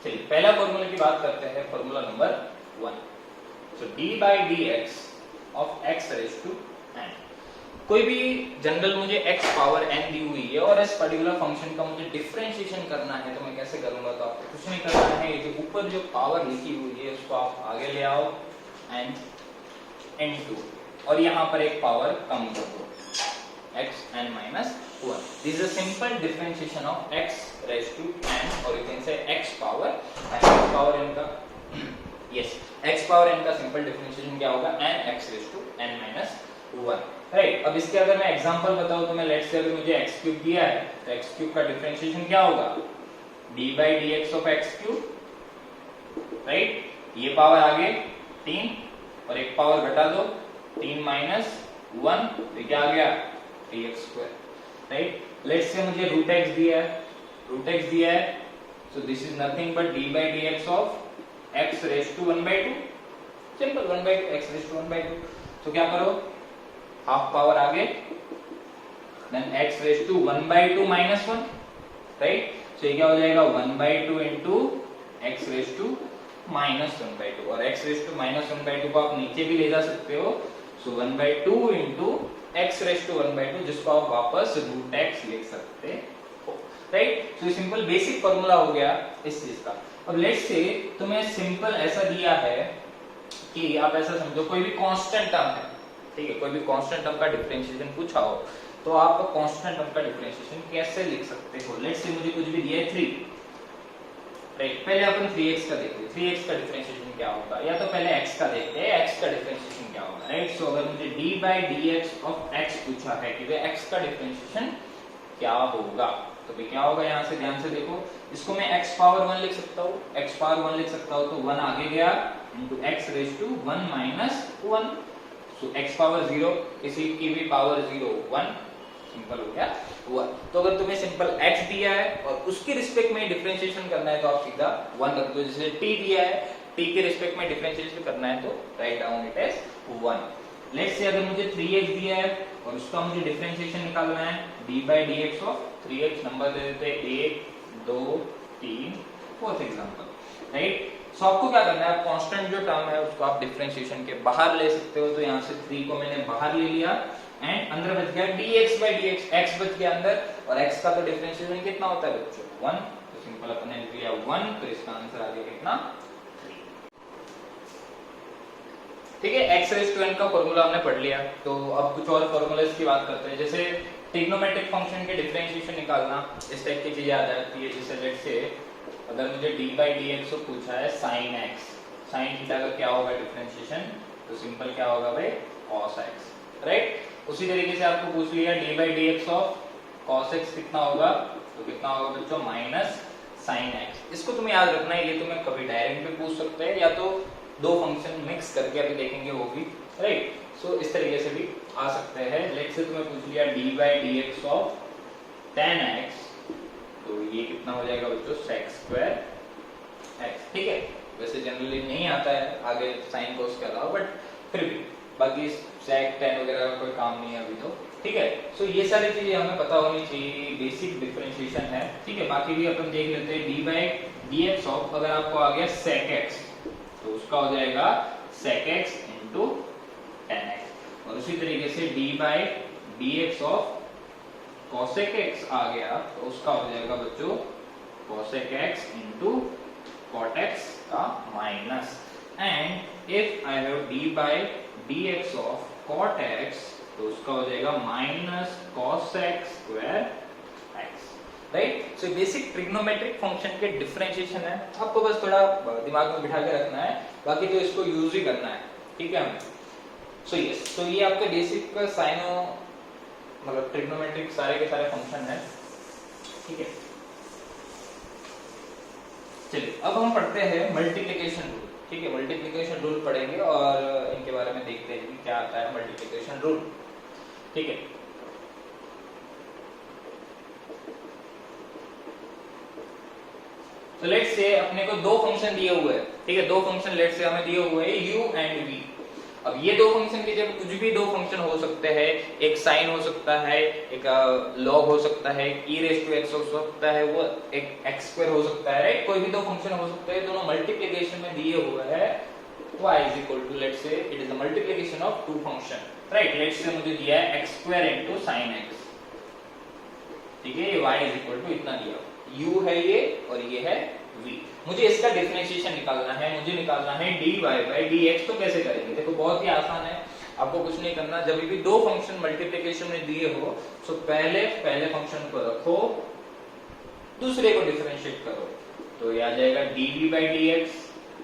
चलिए पहला फॉर्मूला की बात करते हैं, formula number 1। So d/dx of x raise to n, कोई भी जनरल मुझे x पावर n दी हुई है और इस पर्टिकुलर फंक्शन का मुझे डिफरेंशिएशन करना है, तो मैं कैसे करूंगा, तो आपको कुछ नहीं करना है, ये जो ऊपर जो पावर लिखी हुई है उसको आप आगे ले आओ एंड n2, और यहाँ पर एक पावर कम कर दो, xn minus 1. This is a simple differentiation of x raised to n, or you can say x power, and x power n का yes, x power n का simple differentiation क्या होगा, n x raised to n minus 1, right. अब इसके अगर मैं एग्जांपल बताऊं तो मैं लेट्स से अगर मुझे x क्यूब दिया है तो x क्यूब का डिफरेंशिएशन क्या होगा, d/dx of x cube, right. ये पावर आगे 3 और एक पावर घटा दो, 3 minus 1, तो क्या आ गया 3x², राइट। लेट्स से मुझे √x दिया है, so this is nothing but d/dx of x raise to 1/2, simple 1/2 x raise to 1/2, तो क्या करो, हाफ पावर आगे, then x raise to 1/2 minus 1, right. So ये क्या हो जाएगा 1/2 into x रेज़ टू -1/2, और x रेज़ टू -1/2 को आप नीचे भी ले जा सकते हो, सो 1/2 into x रेज़ टू 1/2, जिसको आप वापस √x लिख सकते हो, right. So simple basic formula हो गया इस चीज का। अब लेट्स से तुम्हें सिंपल ऐसा दिया है कि आप ऐसा समझो कोई भी कांस्टेंट टर्म है, ठीक है, कोई भी कांस्टेंट टर्म का डिफरेंशिएशन पूछा हो तो आप कांस्टेंट टर्म का डिफरेंशिएशन कैसे लिख सकते हो। लेट्स से मुझे कुछ भी दिया है 3, राइट। पहले अपन 3x का देखते हैं, 3x का डिफरेंशिएशन क्या होगा, या तो पहले x का देखते हैं, x का डिफरेंशिएशन क्या होगा, राइट। सो अगर मुझे d/dx ऑफ x पूछा है कि वे x का डिफरेंशिएशन क्या होगा, तो भी क्या होगा, यहाँ से ध्यान से देखो, इसको मैं x पावर 1 लिख सकता हूँ, x पावर 1 लिख सकता हूँ, तो 1 आगे गया into x raise to 1 minus 1, सो x पावर 0, किसी की भी पावर 0 1, सिंपल हो गया 1। तो अगर तुम्हें सिंपल x दिया है और उसके रिस्पेक्ट में डिफरेंशिएशन करना है तो आप सीधा 1 रख दो, जैसे t दिया है, t के रिस्पेक्ट में डिफरेंशिएशन करना है तो write down it as 1। Let's say अगर मुझे 3x दिया है और उसका मुझे डिफरेंशिएशन निकालना है, d/dx ऑफ 3x, नंबर दे देते हैं 1 2 3 4 एग्जांपल, राइट। सो आपको क्या करना है, कांस्टेंट जो टर्म है उसको आप डिफरेंशिएशन के बाहर ले सकते हो, तो यहाँ से 3 को मैंने बाहर ले लिया, एंड अंदर बच गया dx by dx, x बच गया अंदर, और x का तो डिफरेंशिएशन कितना होता है बच्चों 1, तो सिंपल अपन ने लिख लिया 1, तो इसका आंसर आ गया कितना 3। ठीक है, x रेज़ टू n का फॉर्मूला हमने पढ़ लिया, तो अब कुछ और फॉर्मूलास की बात करते हैं। जैसे ट्रिग्नोमेट्रिक फंक्शन के डिफरेंशिएशन निकालना, इस टाइप की चीजें आ जाती है। जैसे लेट्स से अगर मुझे d by dx को पूछा है sin x, sin थीटा का क्या होगा डिफरेंशिएशन, तो सिंपल क्या होगा भाई cos x, राइट। उसी तरीके से आपको पूछ लिया d by dx of cos x कितना होगा, तो कितना होगा बच्चों माइनस sin x। इसको तुम्हें याद रखना है, ये तुम्हें कभी डायरेक्ट भी पूछ सकते हैं, या तो दो फंक्शन मिक्स करके अभी देखेंगे वो भी, राइट। सो इस तरीके से भी आ सकते हैं। लेट्स से तुम्हें पूछ लिया d by dx of tan x, तो ये कितना हो जाएगा बच्चों sec स्क्वायर x। ठीक है, वैसे जनरली नहीं आता है आगे sin cos के अलावा, बट फिर भी बाकी sec tan वगैरह का कोई काम नहीं है अभी तो। ठीक है, सो ये सारी चीजें हमें पता होनी चाहिए, बेसिक डिफरेंशिएशन है। ठीक है, बाकी भी अपन देख लेते हैं। d by dx ऑफ अगर आपको आ गया sec x, तो उसका हो जाएगा sec x into tan x, और उसी तरीके से d by dx of cosec x आ गया, तो उसका हो जाएगा बच्चों cosec x into cot x का minus, and if I have d by dx of cot x, तो उसका हो जाएगा minus cosec square x, right. So basic trigonometric function के डिफरेंशिएशन है, आपको बस थोड़ा दिमाग में बिठा के रखना है, बाकी तो इसको यूज ही करना है। ठीक है, सो यस, तो ये आपके बेसिक साइनो मतलब ट्रिग्नोमेट्रिक सारे के सारे फंक्शन है। ठीक है, चलिए अब हम पढ़ते हैं मल्टीप्लिकेशन रूल। ठीक है, मल्टीप्लिकेशन रूल पढ़ेंगे और इनके बारे में देखते हैं कि क्या आता है मल्टीप्लिकेशन रूल। ठीक है, तो लेट्स से अपने को दो फंक्शन दिए हुए हैं। ठीक है, दो फंक्शन लेट्स से हमें दिए हुए हैं u एंड v। अब ये दो फंक्शन की जगह कुछ भी दो फंक्शन हो सकते हैं, एक साइन हो सकता है, एक लॉग हो सकता है, e रेज़ टू x हो सकता है, वो एक x स्क्वायर हो सकता है, राइट। कोई भी दो फंक्शन हो सकते हैं, दोनों मल्टीप्लिकेशन में दिए हुए हैं, तो y is equal to let's say it is the multiplication of two function, right. Let's say मुझे दिया है x square into sin x। ठीक है, ये y इज इक्वल टू इतना दिया, u है ये और ये है v। मुझे इसका डिफरेंशिएशन निकालना है, मुझे निकालना है dy by dx। तो कैसे करेंगे, देखो बहुत ही आसान है, आपको कुछ नहीं करना। जब भी दो फंक्शन मल्टीप्लिकेशन में दिए हो, तो पहले फंक्शन को रखो, दूसरे को डिफरेंशिएट करो, तो ये आ जाएगा dv by dx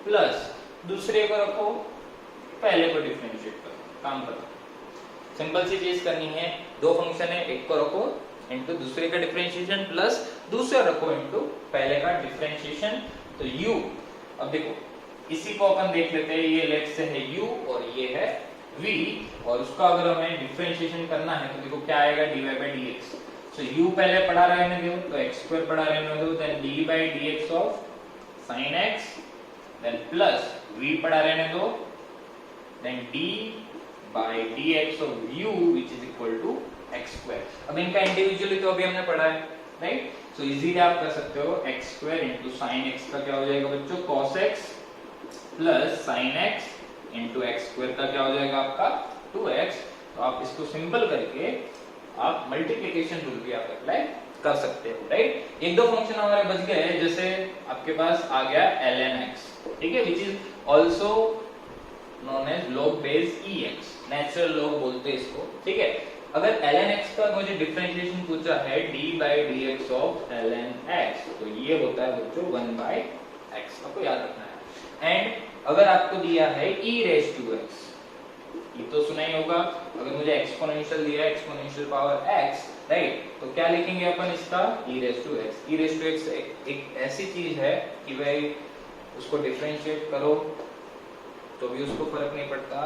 प्लस दूसरे को रखो, पहले को डिफरेंशिएट करो, काम करो। सिंपल सी चीज करनी है, दो फंक्शन है, एक को रखो इनटू दूसरे का डिफरेंशिएशन प्लस दूसरा रखो इनटू पहले का डिफरेंशिएशन, तो u। अब देखो इसी को अपन देख लेते हैं, ये लेट्स से है u और ये है v, और उसका अगर हमें डिफरेंशिएशन करना है तो देखो क्या आएगा dy by dx। So u पहले पढ़ा रहने दो, तो x स्क्वायर पढ़ा रहने दो, then d by dx of sin x, then plus v पढ़ा रहने दो, then d by dx of u which is equal to x square. अब इनका इंडिविजुअली तो अभी हमने पढ़ा है, राइट। सो इजीली आप कर सकते हो x square into sin x का क्या हो जाएगा बच्चों cos x plus sin x into x square का क्या हो जाएगा आपका 2x। तो आप इसको सिंपल करके आप मल्टीप्लिकेशन रूल भी आप अप्लाई कर सकते हो, राइट। एक दो फंक्शन हमारे बच गए, जैसे आपके पास आ गया ln x, ठीक है, which is also known as log base ex, natural log बोलते हैं इसको। ठीक है, अगर ln x का मुझे डिफरेंशिएशन पूछा है d by dx of ln x, तो ये होता है बच्चों 1 by x, आपको याद रखना है। एंड अगर आपको दिया है e रेज़ टू x, ये तो सुना ही होगा, अगर मुझे एक्सपोनेंशियल दिया है एक्सपोनेंशियल पावर x, राइट, तो क्या लिखेंगे अपन इसका e raise to x। e raise to x एक ऐसी चीज है कि भाई उसको डिफरेंशिएट करो तो भी उसको फर्क नहीं पड़ता,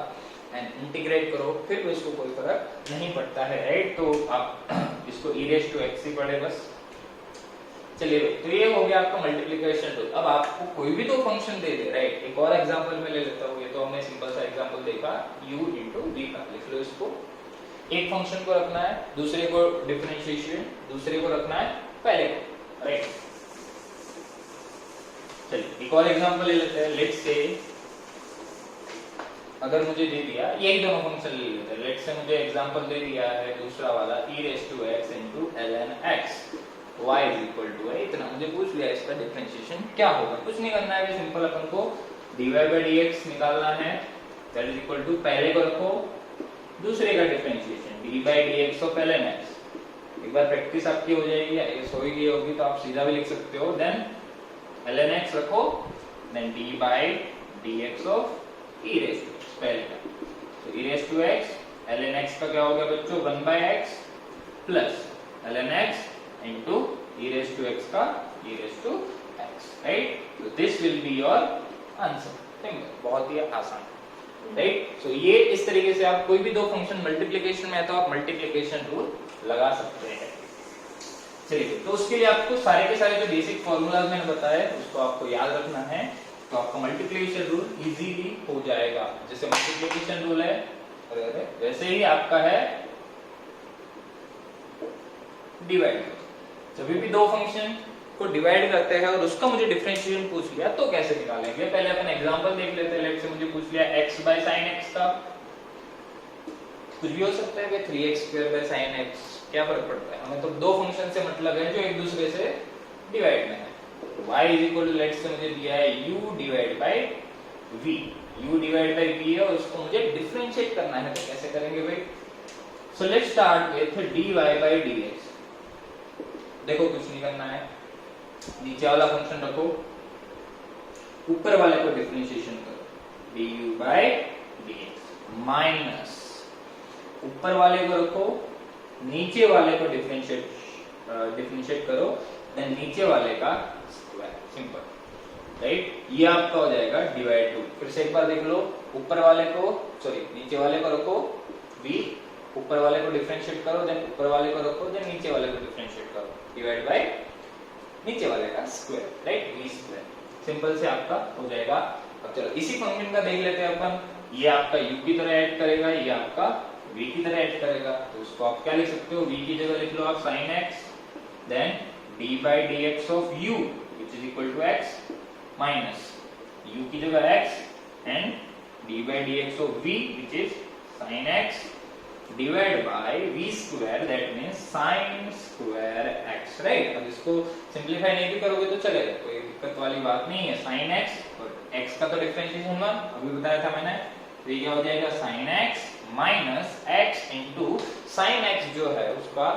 एंड इंटीग्रेट करो फिर भी उसको कोई फर्क नहीं पड़ता है, राइट। तो आप इसको e रेज़ टू x ही पढ़े बस। चलिए, तो ये हो गया आपका मल्टीप्लिकेशन रूल। अब आपको कोई भी दो फंक्शन दे दे, राइट, एक और एग्जांपल में ले लेता हूँ, ये तो हमने सिंपल सा एग्जांपल देखा u इनटू v का, लिख लो इसको। एक फंक्शन को रखना है, दूसरे को डिफरेंशिएशन, दूसरे को रखना है पहले को, राइट। चलिए एक और एग्जांपल ले लेते हैं। लेट्स से अगर मुझे दे दिया यही दोनों फंक्शन ले लेते हैं, लेट्स से मुझे एग्जांपल दे दिया है दूसरा वाला e रेज़ टू x इनटू ln x y is equal to है, इतना मुझे पूछ लिया, इसका डिफरेंशिएशन क्या होगा। कुछ नहीं करना है, सिंपल अपन को dy by dx निकालना है, दैट इज इक्वल टू पहले को रखो दूसरे का differentiation d by dx of ln x। एक बार प्रैक्टिस आपकी हो जाएगी या ये हो गई होगी तो आप सीधा भी लिख सकते हो, देन ln x रखो, then d by dx of e raise to x पहले का, तो e raise to x ln x का क्या हो गया बच्चों 1 by x plus ln x into e raised to x का e raised to x, right? So this will be your answer. बहुत ही आसान, राइट? सो ये इस तरीके से आप कोई भी दो फंक्शन मल्टीप्लिकेशन में है तो आप मल्टीप्लिकेशन रूल लगा सकते हैं। चलिए, तो उसके लिए आपको सारे के सारे जो बेसिक फॉर्मूलाज मैंने बताया उसको आपको याद रखना है, तो आपका मल्टीप्लिकेशन रूल इजीली हो जाएगा। जैसे मल्टीप्लिकेशन रूल है वैसे ही आपका है डिवाइड। जब भी दो फंक्शन को डिवाइड करते हैं और उसका मुझे डिफरेंशिएशन पूछ लिया तो कैसे निकालेंगे, पहले अपन एग्जांपल देख लेते हैं। लेट्स से मुझे पूछ लिया x by sin x का, कुछ भी हो सकता है, 3x square by sin x, क्या फर्क पड़ता है, हमें तो दो फंक्शन से मतलब है जो एक दूसरे से डिवाइड में है। y is equal to let's say मुझे दिया है u divide by v, u divide by v है और उसको मुझे डिफरेंशिएट करना है, तो कैसे करेंगे भाई। सो let's start with dy by dx। देखो कुछ नहीं करना है, नीचे वाला फंक्शन रखो, ऊपर वाले को डिफरेंशिएशन करो, du by dx माइनस ऊपर वाले को रखो, नीचे वाले को डिफरेंशिएट करो, देन नीचे वाले का स्क्वायर, सिंपल, राइट? ये आपका हो जाएगा डिवाइड टू। फिर से एक बार देख लो, ऊपर वाले को सॉरी नीचे वाले को रखो v, ऊपर वाले को डिफरेंशिएट करो, देन ऊपर वाले को रखो, देन नीचे वाले को डिफरेंशिएट करो, डिवाइड बाय नीचे वाले का square, right? v square, simple से आपका हो जाएगा। अब चलो इसी फंक्शन का देख लेते हैं अपन, ये आपका u की तरह ऐड करेगा, ये आपका v की तरह ऐड करेगा, तो उसको आप क्या लिख सकते हो, v की जगह लिख लो आप sin x, then d by dx of u which is equal to x minus u की जगह x and d by dx of v which is sin x divided by v square, that means sin square x, right? अब इसको सिंपलीफाई नहीं भी करोगे तो चलेगा, कोई दिक्कत वाली बात नहीं है। sin x और x का तो डिफरेंशिएशन हुआ अभी बताया था मैंने, तो ये क्या हो जाएगा sin x minus x into sin x जो है उसका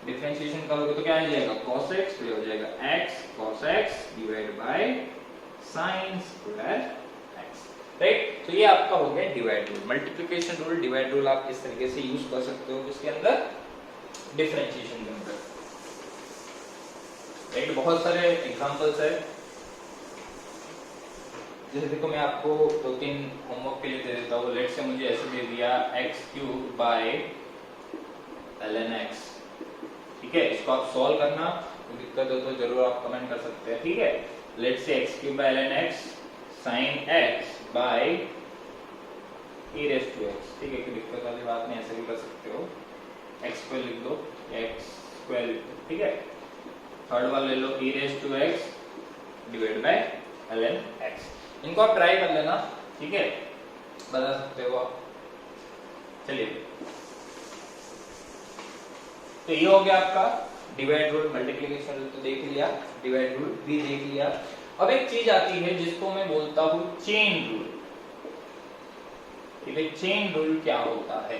डिफरेंशिएशन करोगे तो क्या आ जाएगा cos x, तो हो जाएगा x cos x divide bye sin square x, right? तो ये आपका हो गया divide rule. Multiplication rule, divide rule आप इस तरीके से यूज कर सकते हो इसके अंदर डिफरेंशिएशन के अंदर, राइट? बहुत सारे एग्जांपल्स है, जैसे देखो मैं आपको दो तीन होमवर्क के लिए दे देता हूँ। लेट्स से मुझे ऐसे दे दिया x³ बाय ln x, ठीक है? इसको आप सॉल्व करना, कोई दिक्कत हो तो जरूर आप कमेंट कर सकते हैं, ठीक है? Let's say x³ by ln x sin x by e raise to x, ठीक है? कोई दिक्कत वाली बात नहीं, ऐसे भी कर सकते हो, x² लिख दो, x² लिख दो, ठीक है? थर्ड वाला ले लो e raise to x divide by ln x, इनको आप ट्राई कर लेना, ठीक है? बता सकते हो आप। चलिए, तो ये हो गया आपका डिवाइड रूल, मल्टीप्लिकेशन रूल तो देख लिया, डिवाइड रूल भी देख लिया। अब एक चीज आती है जिसको मैं बोलता हूं चेन रूल, ठीक है? चेन रूल क्या होता है?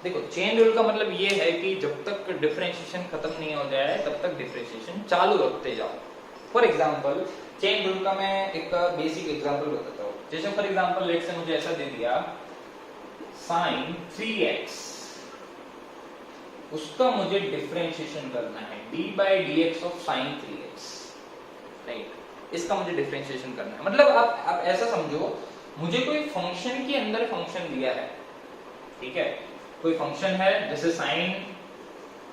देखो, चेन रूल का मतलब ये है कि जब तक डिफरेंशिएशन खत्म नहीं हो जाए तब तक डिफरेंशिएशन चालू रखते जाओ। फॉर एग्जांपल, चेन रूल का मैं एक बेसिक एग्जांपल बताता हूँ। जैसे फॉर एग्जांपल लेट्स से मुझे ऐसा दे दिया sin 3x, उसका मुझे डिफरेंशिएशन करना है d by dx of sin 3x, right? इसका मुझे डिफरेंशिएशन करना है, मतलब आप ऐसा समझो, मुझे कोई फंक्शन के अंदर फंक्शन दिया है, ठीक है? कोई फंक्शन है जैसे sin,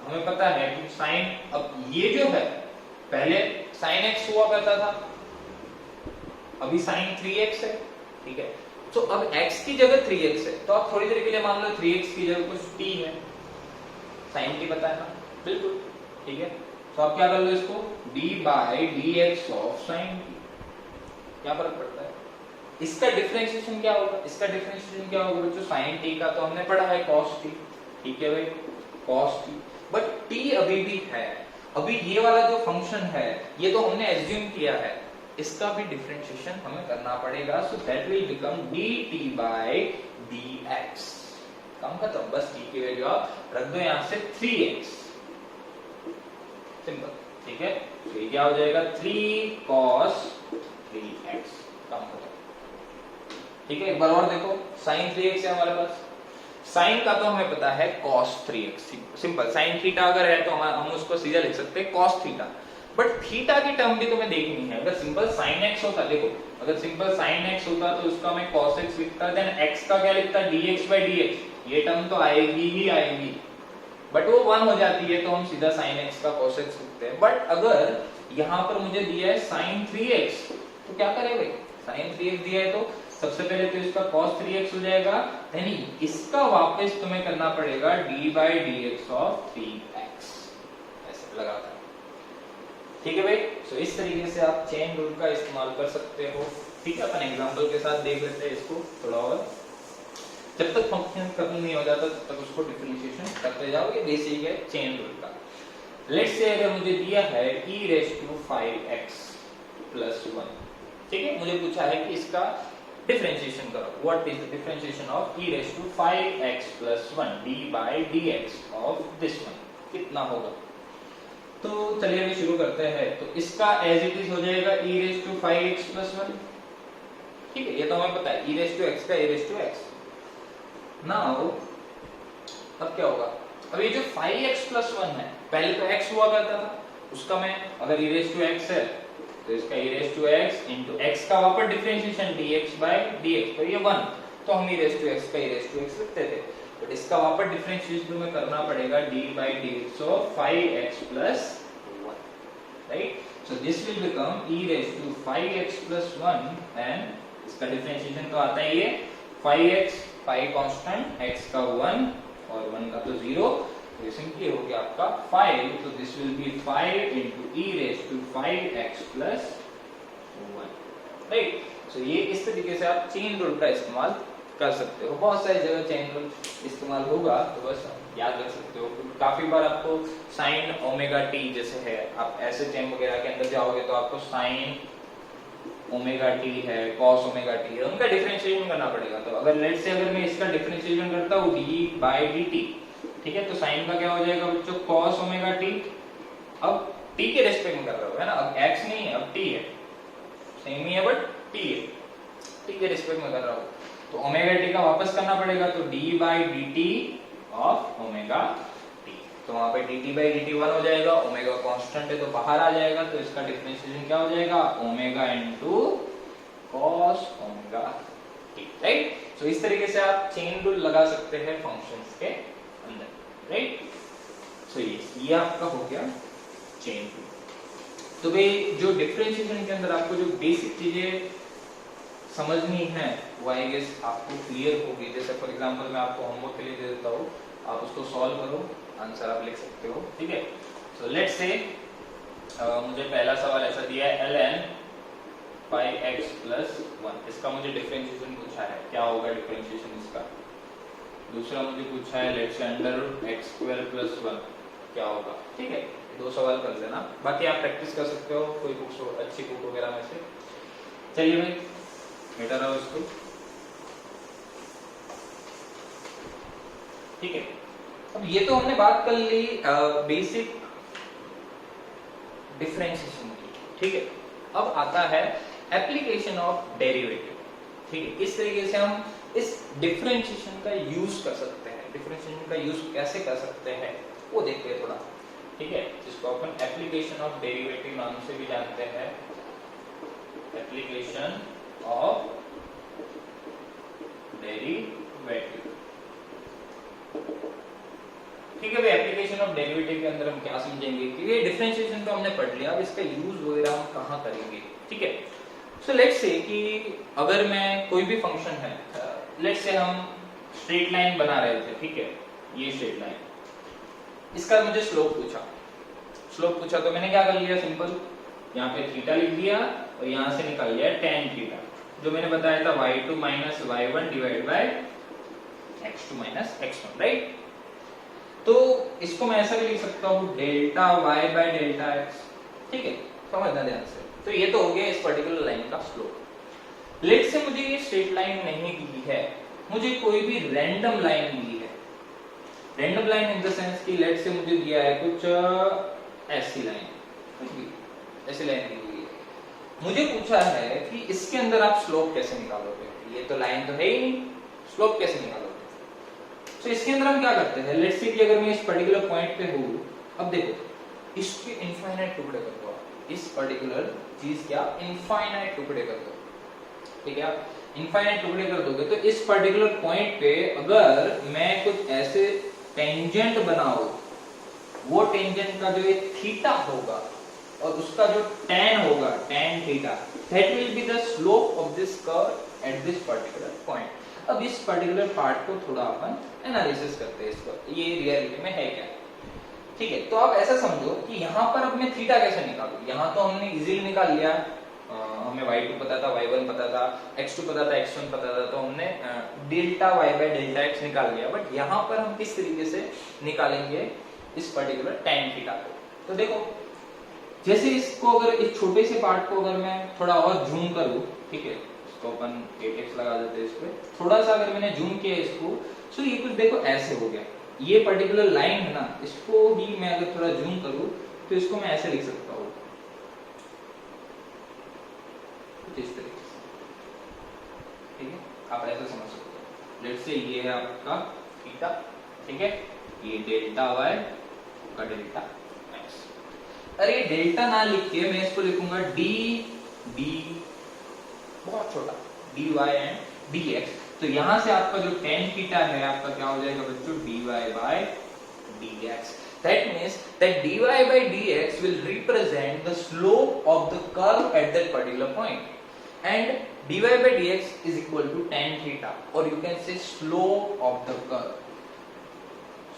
हमें पता है कि sin, अब ये जो है पहले sin x हुआ करता था, अभी sin 3x है, ठीक है? तो अब x की जगह 3x है, तो आप थोड़ी देर के लिए मान लो 3x की जगह कुछ t है, sin t पता है ना, बिल्कुल, ठीक है? तो आप क्या कर लो, इसको d by dx of sin t, क्या फर्क पड़ता है? इसका डिफरेंशिएशन क्या होगा? इसका डिफरेंशिएशन क्या होगा बच्चों? sin t का तो हमने पढ़ा है cos t, ठीक है भाई, cos t, बट t अभी भी है। अभी ये वाला जो फंक्शन है ये तो हमने एज्यूम किया है, इसका भी डिफरेंशिएशन हमें करना पड़ेगा। So that will become dt by dx। काम खत्म, बस t की वैल्यू आप रख दो यहां से 3x, सिंपल, ठीक है। तो ये क्या हो जाएगा? 3 cos 3x, काम खत्म, ठीक है। एक बार और देखो, sin 3x है हमारे पास, sin का तो हमें पता है cos 3x, simple. sin theta अगर है तो हम उसको सीधा लिख सकते हैं cos थीटा, बट थीटा की टर्म भी तुम्हें देखनी है। अगर सिंपल sin x होता, देखो अगर सिंपल sin x होता तो उसका मैं cos x लिखता, देन x का क्या लिखता? dx by dx, ये टर्म तो आएगी ही आएगी, बट वो 1 हो जाती है तो हम सीधा sin x का cos x लिखते हैं। बट अगर यहाँ पर मुझे दिया है sin 3x, तो क्या करेंगे? sin 3x दिया है तो सबसे पहले तो इसका cos 3x हो जाएगा, यानी इसका वापस तुम्हें करना पड़ेगा d by dx of 3x, ऐसे लगातार, ठीक है भाई। सो इस तरीके से आप चेन रूल का इस्तेमाल कर सकते हो, ठीक है। अपन एग्जांपल के साथ देख लेते हैं इसको थोड़ा और, जब तक फंक्शन खत्म नहीं हो जाता तब तक उसको डिफरेंशिएशन करते जाओ, ये बेसिक है चेन रूल का। लेट्स से अगर मुझे दिया है e raised to 5x plus 1, ठीक है, मुझे पूछा है कि इसका डिफरेंशिएशन करो, what is the differentiation of e raised to 5x plus 1 d by dx of this one, कितना होगा? तो चलिए अभी शुरू करते हैं। तो इसका एज इट इज हो जाएगा e raised to 5x plus 1, ठीक है, ये तो हमें पता है e raised to x का e raised to x। Now अब क्या होगा? अब ये जो 5x plus 1 है, पहले तो x हुआ करता था, उसका मैं अगर e raised to x है तो इसका e raised to x into x का वापस डिफरेंशिएशन dx by dx, तो ये 1, तो हम e raised to x का e raised to x लिखते थे, बट इसका वापस डिफरेंशिएशन में करना पड़ेगा d by dx of 5x plus 1, right. So this will become e raised to 5x plus 1 and इसका डिफरेंशिएशन तो आता ही है 5x, 5 कांस्टेंट, x का 1 और 1 का तो 0, तो ये सिंपली हो गया आपका 5, तो this will be 5 into e raised to 5x plus 1, right. So ये इस तरीके से आप चेन रूल का इस्तेमाल कर सकते हो, बहुत सारी जगह चेन रूल इस्तेमाल होगा, तो बस याद रख सकते हो। काफी बार आपको sin ओमेगा t जैसे है, आप ऐसे चेन वगैरह के अंदर जाओगे तो आपको sin ओमेगा t है, cos ओमेगा t है, उनका डिफरेंशिएशन करना पड़ेगा। तो अगर लेट्स से अगर मैं इसका डिफरेंशिएशन करता हूँ d by dt, ठीक है, तो sin का क्या हो जाएगा बच्चों? cos ओमेगा t, अब t के रेस्पेक्ट में कर रहा हूँ, है ना, अब x नहीं है, अब t है, सेम ही है बट t है, t के रेस्पेक्ट में कर रहा हूँ, तो ओमेगा t का वापस करना पड़ेगा, तो d by dt of omega t, तो वहां पे dt by dt 1 हो जाएगा, ओमेगा कांस्टेंट है तो बाहर आ जाएगा, तो इसका डिफरेंशिएशन क्या हो जाएगा? Omega into cos omega t, right. So इस तरीके से आप चेन रूल लगा सकते हैं फंक्शंस के अंदर, राइट। सो ये आपका हो गया चेन रूल। तो भाई जो डिफरेंशिएशन के अंदर आपको जो बेसिक चीजें समझनी है वो आई गेस आपको क्लियर होगी। जैसे फॉर एग्जांपल मैं आपको होमवर्क के लिए दे देता हूँ, आप उसको सॉल्व करो, आंसर आप लिख सकते हो, ठीक है। सो लेट्स से मुझे पहला सवाल ऐसा दिया है ln 5x plus 1, इसका मुझे डिफरेंशिएशन पूछा है, क्या होगा डिफरेंशिएशन इसका। दूसरा मुझे पूछा है लेट्स से √x² plus 1, क्या होगा, ठीक है। दो सवाल कर लेना, बाकी आप प्रैक्टिस कर सकते हो कोई बुक्स हो, अच्छी बुक वगैरह में से। चलिए भाई बेटा रहो इसको, ठीक है। अब ये तो हमने बात कर ली बेसिक डिफरेंशिएशन की, ठीक है। अब आता है एप्लीकेशन ऑफ डेरिवेटिव, ठीक है। इस तरीके से हम इस डिफरेंशिएशन का यूज कर सकते हैं, डिफरेंशिएशन का यूज कैसे कर सकते हैं वो देखते हैं थोड़ा, ठीक है, जिसको अपन एप्लीकेशन ऑफ डेरिवेटिव नाम से भी जानते हैं, एप्लीकेशन ऑफ डेरिवेटिव, ठीक है भाई। एप्लीकेशन ऑफ डेरिवेटिव के अंदर हम क्या समझेंगे कि ये डिफरेंशिएशन तो हमने पढ़ लिया, अब इसका यूज वगैरह हम कहाँ करेंगे, ठीक है। सो लेट्स से कि अगर मैं कोई भी फंक्शन है, लेट्स से हम स्ट्रेट लाइन बना रहे थे, ठीक है, ये स्ट्रेट लाइन, इसका मुझे स्लोप पूछा तो मैंने क्या कर लिया, सिंपल यहाँ पे थीटा लिख दिया और यहाँ से निकाल लिया tan थीटा, जो मैंने बताया था y2 minus y1 divide by x2 minus x1, right. तो इसको मैं ऐसा भी लिख सकता हूँ delta y by delta x, ठीक है, समझना ध्यान से। तो ये तो हो गया इस पर्टिकुलर लाइन का स्लोप। लेट से मुझे ये स्ट्रेट लाइन नहीं दी है, मुझे कोई भी रैंडम लाइन दी है। Random line in the sense कि लेट से मुझे दिया है कुछ ऐसी लाइन, कुछ भी ऐसी लाइन दी हुई है। मुझे पूछा है कि इसके अंदर आप स्लोप कैसे निकालोगे। ये तो लाइन तो है ही नहीं, स्लोप कैसे निकालोगे। तो इसके अंदर हम क्या करते हैं, लेट्स से कि अगर मैं इस पर्टिकुलर पॉइंट पे हूं, अब देखो इसके इनफाइनाइट टुकड़े कर दो, इस पर्टिकुलर चीज क्या इनफाइनाइट टुकड़े कर दो, ठीक है। आप इनफाइनाइट टुकड़े कर दोगे तो इस पर्टिकुलर पॉइंट पे अगर मैं कुछ ऐसे टेंजेंट बनाऊं, वो टेंजेंट का जो ये थीटा होगा और उसका जो tan होगा, tan theta, that will be the slope of this curve at this particular point। अब इस पर्टिकुलर पार्ट को थोड़ा अपन एनालिसिस करते हैं, इसको ये रियलिटी में है क्या, ठीक है। तो आप ऐसा समझो कि यहाँ पर अब मैं थीटा कैसे निकालूं। यहाँ तो हमने इजीली निकाल लिया, हमें y2 पता था, y1 पता था, x2 पता था, x1 पता था, तो हमने delta y by delta x निकाल लिया। बट यहाँ पर हम किस तरीके से निकालेंगे इस पर्टिकुलर tan थीटा को। तो देखो जैसे इसको अगर इस छोटे से पार्ट को अगर मैं थोड़ा और जूम करूं, ठीक है, इसको अपन 8x लगा देते हैं इस पे, थोड़ा सा अगर मैंने जूम किया इसको, तो ये कुछ देखो ऐसे हो गया। ये पर्टिकुलर लाइन है ना, इसको ही मैं अगर थोड़ा जूम करूं तो इसको मैं ऐसे लिख सकता हूं, कुछ इस तरीके से, ठीक है। आप ऐसा समझ सकते हो। लेट्स से ये है आपका थीटा, ठीक है, ये डेल्टा y का डेल्टा x। अरे ये डेल्टा ना लिख के मैं इसको लिखूंगा d बहुत छोटा dy एंड dx। तो यहां से आपका जो tan थीटा है आपका क्या हो जाएगा बच्चों, dy by dx। That means that dy by dx will represent the slope of the curve at that particular point, and dy by dx is equal to tan theta, or you can say slope of the curve,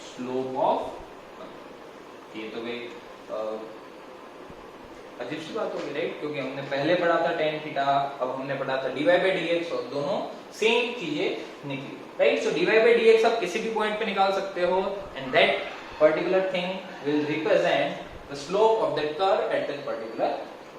slope of curve। ये तो भाई अजीब सी बात होगी, राइट, क्योंकि हमने पहले पढ़ा था tan थीटा, अब हमने पढ़ा था dy by dx, और दोनों सेम चीजें निकली, right. So dy by dx आप किसी भी पॉइंट पे निकाल सकते हो, and that particular thing will represent the slope of that curve at that particular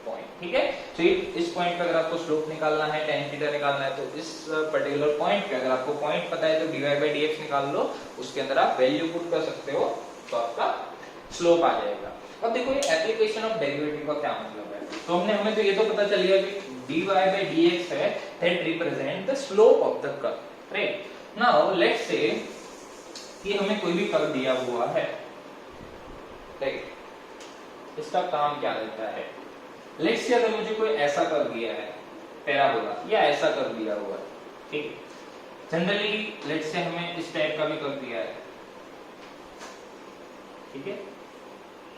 point, ठीक है। तो इस पॉइंट पे अगर आपको स्लोप निकालना है, tan थीटा निकालना है, तो इस पर्टिकुलर पॉइंट पे अगर आपको पॉइंट पता है तो dy by dx निकाल लो, उसके अंदर आप वैल्यू पुट कर सकते हो, तो आपका स्लोप आ जाएगा। अब देखो ये एप्लीकेशन ऑफ डेरिवेटिव का क्या मतलब है। तो हमें तो ये तो पता चल गया कि dy by dx है, that represent the slope of the curve, right। now let's say कि हमें कोई भी कर्व दिया हुआ है, राइट, इसका काम क्या रहता है। लेट्स से अगर मुझे कोई ऐसा कर्व दिया है, पैराबोला, या ऐसा कर्व दिया हुआ है, ठीक, जनरली लेट्स से हमें इस टाइप का भी कर्व दिया है, ठीक है।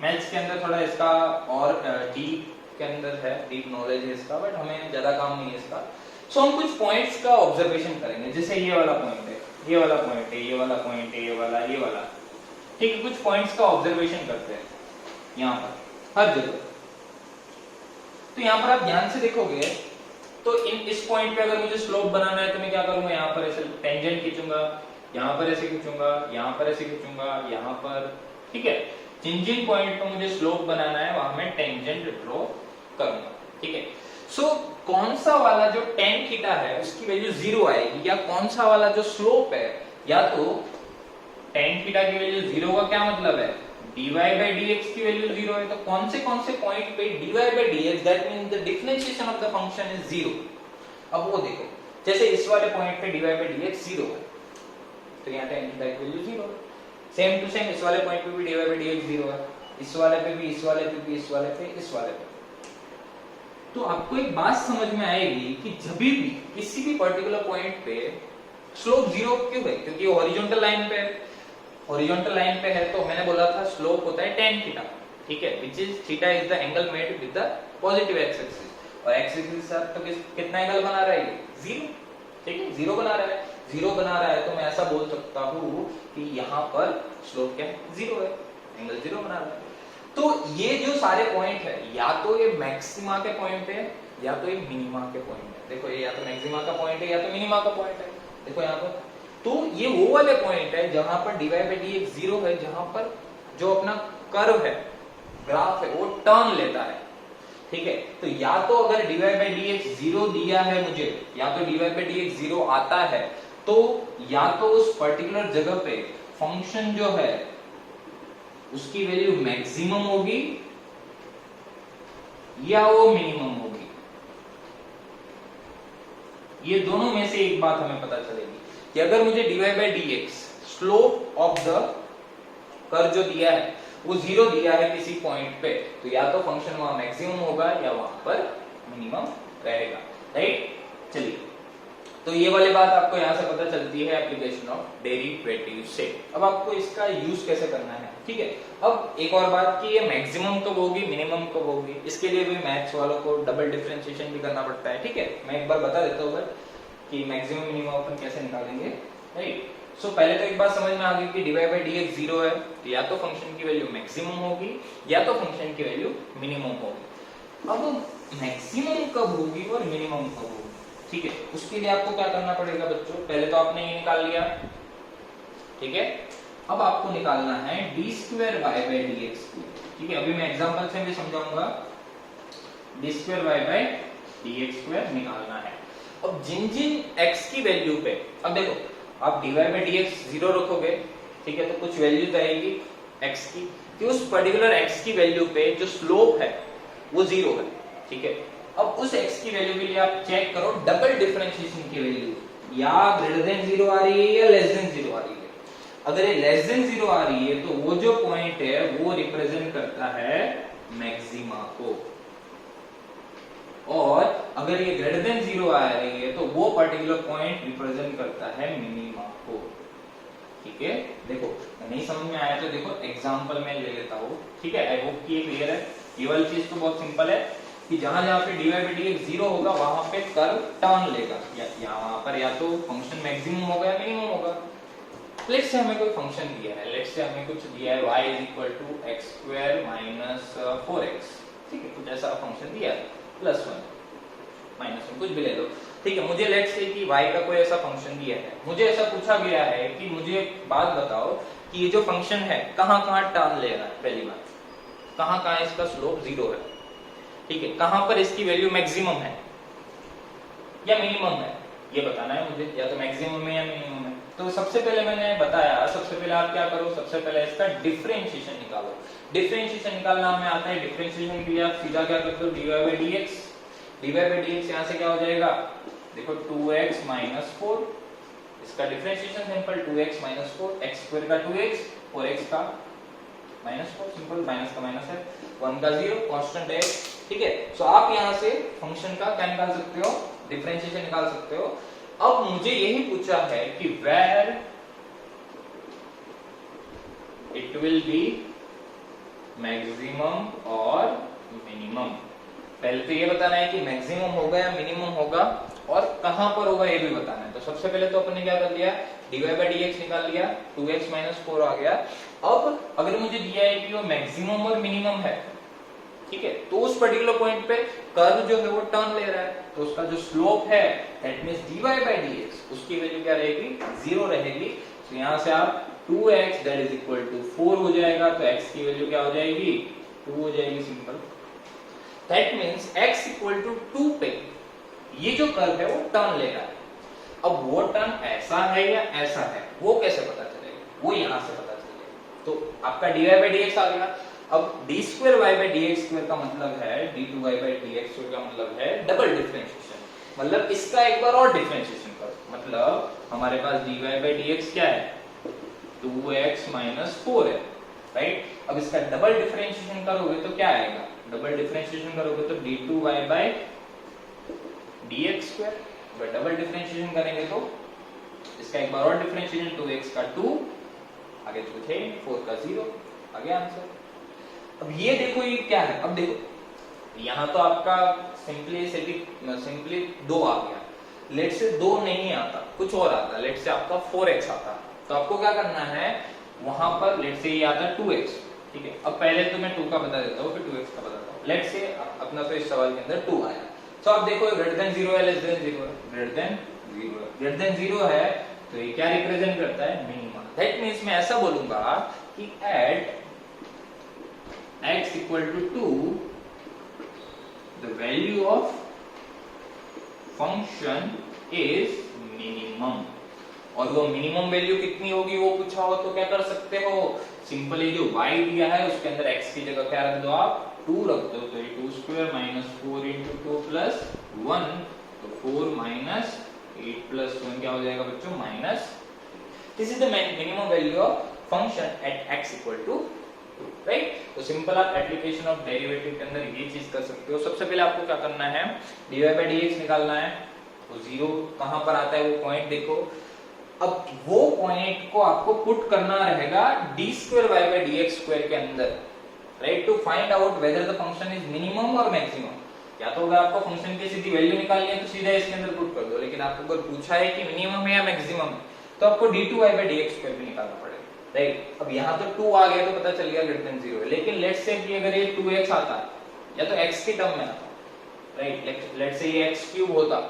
मैथ्स के अंदर थोड़ा इसका और डीप के अंदर है, डीप नॉलेज है इसका, बट हमें ज्यादा काम नहीं है इसका। सो हम कुछ पॉइंट्स का ऑब्जर्वेशन करेंगे, जैसे ये वाला पॉइंट है, ये वाला पॉइंट है, ये वाला पॉइंट है, ये वाला, ठीक है। कुछ पॉइंट्स का ऑब्जर्वेशन करते हैं यहाँ पर हर जगह। तो यहाँ पर आप ध्यान से देखोगे तो इस पॉइंट पे अगर मुझे स्लोप बनाना है तो मैं क्या करूंगा, यहाँ पर ऐसे टेंजेंट खींचूंगा, यहाँ पर ऐसे खींचूंगा, यहाँ पर ऐसे खींचूंगा, यहाँ पर, ठीक है। जिन पॉइंट पर मुझे स्लोप बनाना है वहां मैं टेंजेंट ड्रॉ करूंगा, ठीक है। सो कौन सा वाला जो tan थीटा है उसकी वैल्यू 0 आएगी, या कौन सा वाला जो स्लोप है, या तो tan थीटा की वैल्यू 0 का क्या मतलब है, dy by dx की वैल्यू 0 है। तो कौन से पॉइंट पे dy by dx, that means the differentiation of the function is 0। अब वो देखो, जैसे इस वाले पॉइंट पे dy by dx 0 है, तो यहाँ tan थीटा की वैल्यू 0 है। सेम टू सेम इस वाले पॉइंट पे भी dy by dx 0 है, इस वाले पे भी, इस वाले पे भी, इस वाले पे, इस वाले पे। तो आपको एक बात समझ में आएगी कि जब भी किसी भी पर्टिकुलर पॉइंट पे स्लोप 0 क्यों है, क्योंकि वो हॉरिजॉन्टल लाइन पे है। हॉरिजॉन्टल लाइन पे है तो मैंने बोला था स्लोप होता है tan थीटा, ठीक है, which is theta is the angle made with the positive x axis, और एक्स एक्सिस के साथ तो कितना एंगल बना रहा है, 0, ठीक है, 0 बना रहा है। 0 बना रहा है तो मैं ऐसा बोल सकता हूँ कि यहाँ पर स्लोप क्या है, 0 है, एंगल 0 बना रहा है। तो ये जो सारे पॉइंट है, या तो ये मैक्सिमा के पॉइंट है, या तो ये मिनिमा के पॉइंट है, देखो ये या तो मैक्सिमा का पॉइंट है या तो मिनिमा का पॉइंट है, देखो यहाँ पर। तो ये वो वाले पॉइंट है जहां पर dy by dx 0 है, जहां पर जो अपना कर्व है, ग्राफ है, वो टर्न लेता है, ठीक है। तो या तो अगर dy by dx 0 दिया है मुझे, या तो dy by dx 0 आता है, तो या तो उस पर्टिकुलर जगह पे फंक्शन जो है उसकी वैल्यू मैक्सिमम होगी या वो मिनिमम होगी। ये दोनों में से एक बात हमें पता चलेगी कि अगर मुझे dy by dx slope of the curve जो दिया है वो 0 दिया है किसी पॉइंट पे, तो या तो फंक्शन वहां मैक्सिमम होगा या वहां पर मिनिमम रहेगा, राइट। चलिए, तो ये वाली बात आपको यहां से पता चलती है एप्लीकेशन ऑफ डेरिवेटिव से। अब आपको इसका यूज कैसे करना है, ठीक है। अब एक और बात कि ये मैक्सिमम कब होगी, मिनिमम कब होगी, इसके लिए भी मैथ्स वालों को डबल डिफरेंशिएशन भी करना पड़ता है, ठीक है। मैं एक बार बता देता हूँ कि मैक्सिमम मिनिमम अपन कैसे निकालेंगे, राइट। सो पहले तो एक बात समझ में आ गई कि dy by dx 0 है, तो या तो फंक्शन की वैल्यू मैक्सिमम होगी या तो फंक्शन की वैल्यू मिनिमम होगी। अब मैक्सिमम कब होगी और मिनिमम कब होगी, ठीक है, उसके लिए आपको क्या करना पड़ेगा बच्चों। पहले तो आपने ये निकाल लिया, ठीक है। अब आपको निकालना है d square y by dx, ठीक है। अभी मैं एग्जांपल से भी समझाऊंगा। d square y by dx square निकालना है। अब जिन जिन x की वैल्यू पे, अब देखो आप dy by dx 0 रखोगे, ठीक है, तो कुछ वैल्यू तो आएगी x की, कि उस पर्टिकुलर x की वैल्यू पे जो स्लोप है वो 0 है, ठीक है। अब उस x की वैल्यू के लिए आप चेक करो डबल डिफरेंशिएशन की वैल्यू, या ग्रेटर देन 0 आ रही है या लेस देन 0 आ रही है। अगर ये लेस देन 0 आ रही है तो वो जो पॉइंट है वो रिप्रेजेंट करता है मैक्सिमा को, और अगर ये ग्रेटर देन 0 आ रही है तो वो पर्टिकुलर पॉइंट रिप्रेजेंट करता है मिनिमा को, ठीक है। देखो नहीं समझ में आया तो देखो एग्जांपल में ले लेता हूँ, ठीक है। आई होप कि ये क्लियर है। ये वाली चीज तो बहुत सिंपल है कि जहां जहां पे dy by dx 0 होगा वहां पे कर्व टर्न लेगा, या वहां पर या तो फंक्शन मैक्सिमम होगा या मिनिमम होगा। लेट्स से हमें कोई फंक्शन दिया है, लेट्स से हमें कुछ दिया है y = x² - 4x, ठीक है, कुछ ऐसा फंक्शन दिया है, +1 -1 कुछ भी ले लो, ठीक है। मुझे लेट्स से कि y का कोई ऐसा फंक्शन दिया है, मुझे ऐसा पूछा गया है कि मुझे बात बताओ कि ये जो फंक्शन है कहां-कहां टर्न ले रहा है, पहली बात कहां-कहां इसका स्लोप 0 है, ठीक है, कहां पर इसकी वैल्यू मैक्सिमम है या मिनिमम है, ये बताना है मुझे, या तो मैक्सिमम है या मिनिमम है। तो सबसे पहले मैंने बताया, सबसे पहले आप क्या करो, सबसे पहले इसका डिफरेंशिएशन निकालो। डिफरेंशिएशन निकालना हमें आता है, डिफरेंशिएशन के लिए आप सीधा क्या करते हो, dy by dx, dy by dx यहां से क्या हो जाएगा, देखो 2x - 4, इसका डिफरेंशिएशन सिंपल 2x - 4, x² का 2x, 4x का -4, सिंपल माइनस का माइनस है, 1 का 0, कांस्टेंट है, ठीक है। सो आप यहां से फंक्शन का क्या निकाल सकते हो, डिफरेंशिएशन निकाल सकते हो। अब मुझे यही पूछा है कि where it will be maximum और मिनिमम। पहले तो ये बताना है कि मैक्सिमम होगा या मिनिमम होगा, और कहां पर होगा ये भी बताना है। तो सबसे पहले तो अपन ने क्या कर लिया, dy by dx निकाल लिया, 2x - 4 आ गया। अब अगर मुझे दिया है कि वो मैक्सिमम और मिनिमम है, ठीक है, तो उस पर्टिकुलर पॉइंट पे कर्व जो है वो टर्न ले रहा है, तो उसका जो स्लोप है that means dy by dx, उसकी वैल्यू क्या रहेगी, 0 रहेगी। तो यहां से आप 2x = 4 हो जाएगा, तो x की वैल्यू क्या हो जाएगी, 2 हो जाएगी, सिंपल। दैट मींस x = 2 पे ये जो कर्व है वो टर्न ले रहा है। अब वो टर्न ऐसा है या ऐसा है वो कैसे पता चलेगा, वो यहां से पता चलेगा। तो आपका dy by dx आ गया। अब d² y by dx² का मतलब है d2y by dx² का मतलब है डबल डिफरेंशिएशन, मतलब इसका एक बार और डिफरेंशिएशन करो, मतलब हमारे पास dy by dx क्या है, 2x - 4 है, राइट। अब इसका डबल डिफरेंशिएशन करोगे तो क्या आएगा, डबल डिफरेंशिएशन करोगे तो d2y by dx², अगर डबल डिफरेंशिएशन करेंगे तो इसका एक बार और डिफरेंशिएशन, 2x का 2, आगे जो थे 4 का 0, आ गया आंसर। अब ये देखो ये क्या है, अब देखो यहां तो आपका सिंपली 2 आ गया, लेट से 2 नहीं आता, कुछ और आता, लेट से आपका 4x आता, तो आपको क्या करना है, वहां पर लेट से ये आता 2x, ठीक है। अब पहले तो मैं 2 का बता देता हूँ, फिर 2x का बताता हूँ। लेट से अपना तो इस सवाल के अंदर 2 आया, तो आप देखो ग्रेटर देन 0 है, लेस देन 0 है, ग्रेटर देन 0 है, ग्रेटर देन 0 है तो ये क्या रिप्रेजेंट करता है? मिनिमा। दैट मींस मैं ऐसा बोलूंगा कि at x equal to 2 the value of function is minimum. और वो मिनिमम वैल्यू कितनी होगी वो पूछा हो तो क्या कर सकते हो? सिंपली जो y दिया है उसके अंदर x की जगह क्या रख दो आप? 2 रख दो, तो ये 2 स्क्वायर माइनस 4 इंटू 2 प्लस 1, तो 4 माइनस 8 प्लस 1 क्या हो जाएगा बच्चों? Minus. This is the minimum value of function at x equal to 2, right? तो सिंपल आप एप्लीकेशन ऑफ डेरिवेटिव के अंदर ये चीज कर सकते हो। सबसे पहले आपको क्या करना है? dy by dx निकालना है। तो 0 कहां पर आता है वो पॉइंट देखो। अब वो पॉइंट को आपको पुट करना रहेगा d square y by dx square के अंदर, right? To find out whether the function is minimum और मैक्सिमम। या तो अगर आपको फंक्शन की सीधी वैल्यू निकालनी है तो सीधा इसके अंदर पुट कर दो, लेकिन आपको अगर पूछा है कि मिनिमम है या मैक्सिमम है तो आपको d2y by dx स्क्वायर भी निकालना पड़ेगा, राइट? अब यहाँ तो 2 आ गया तो पता चल गया ग्रेटर देन 0 है, लेकिन लेट्स से कि अगर ये 2x आता या तो x के टर्म में आता, राइट? लेट्स से ये x क्यूब होता,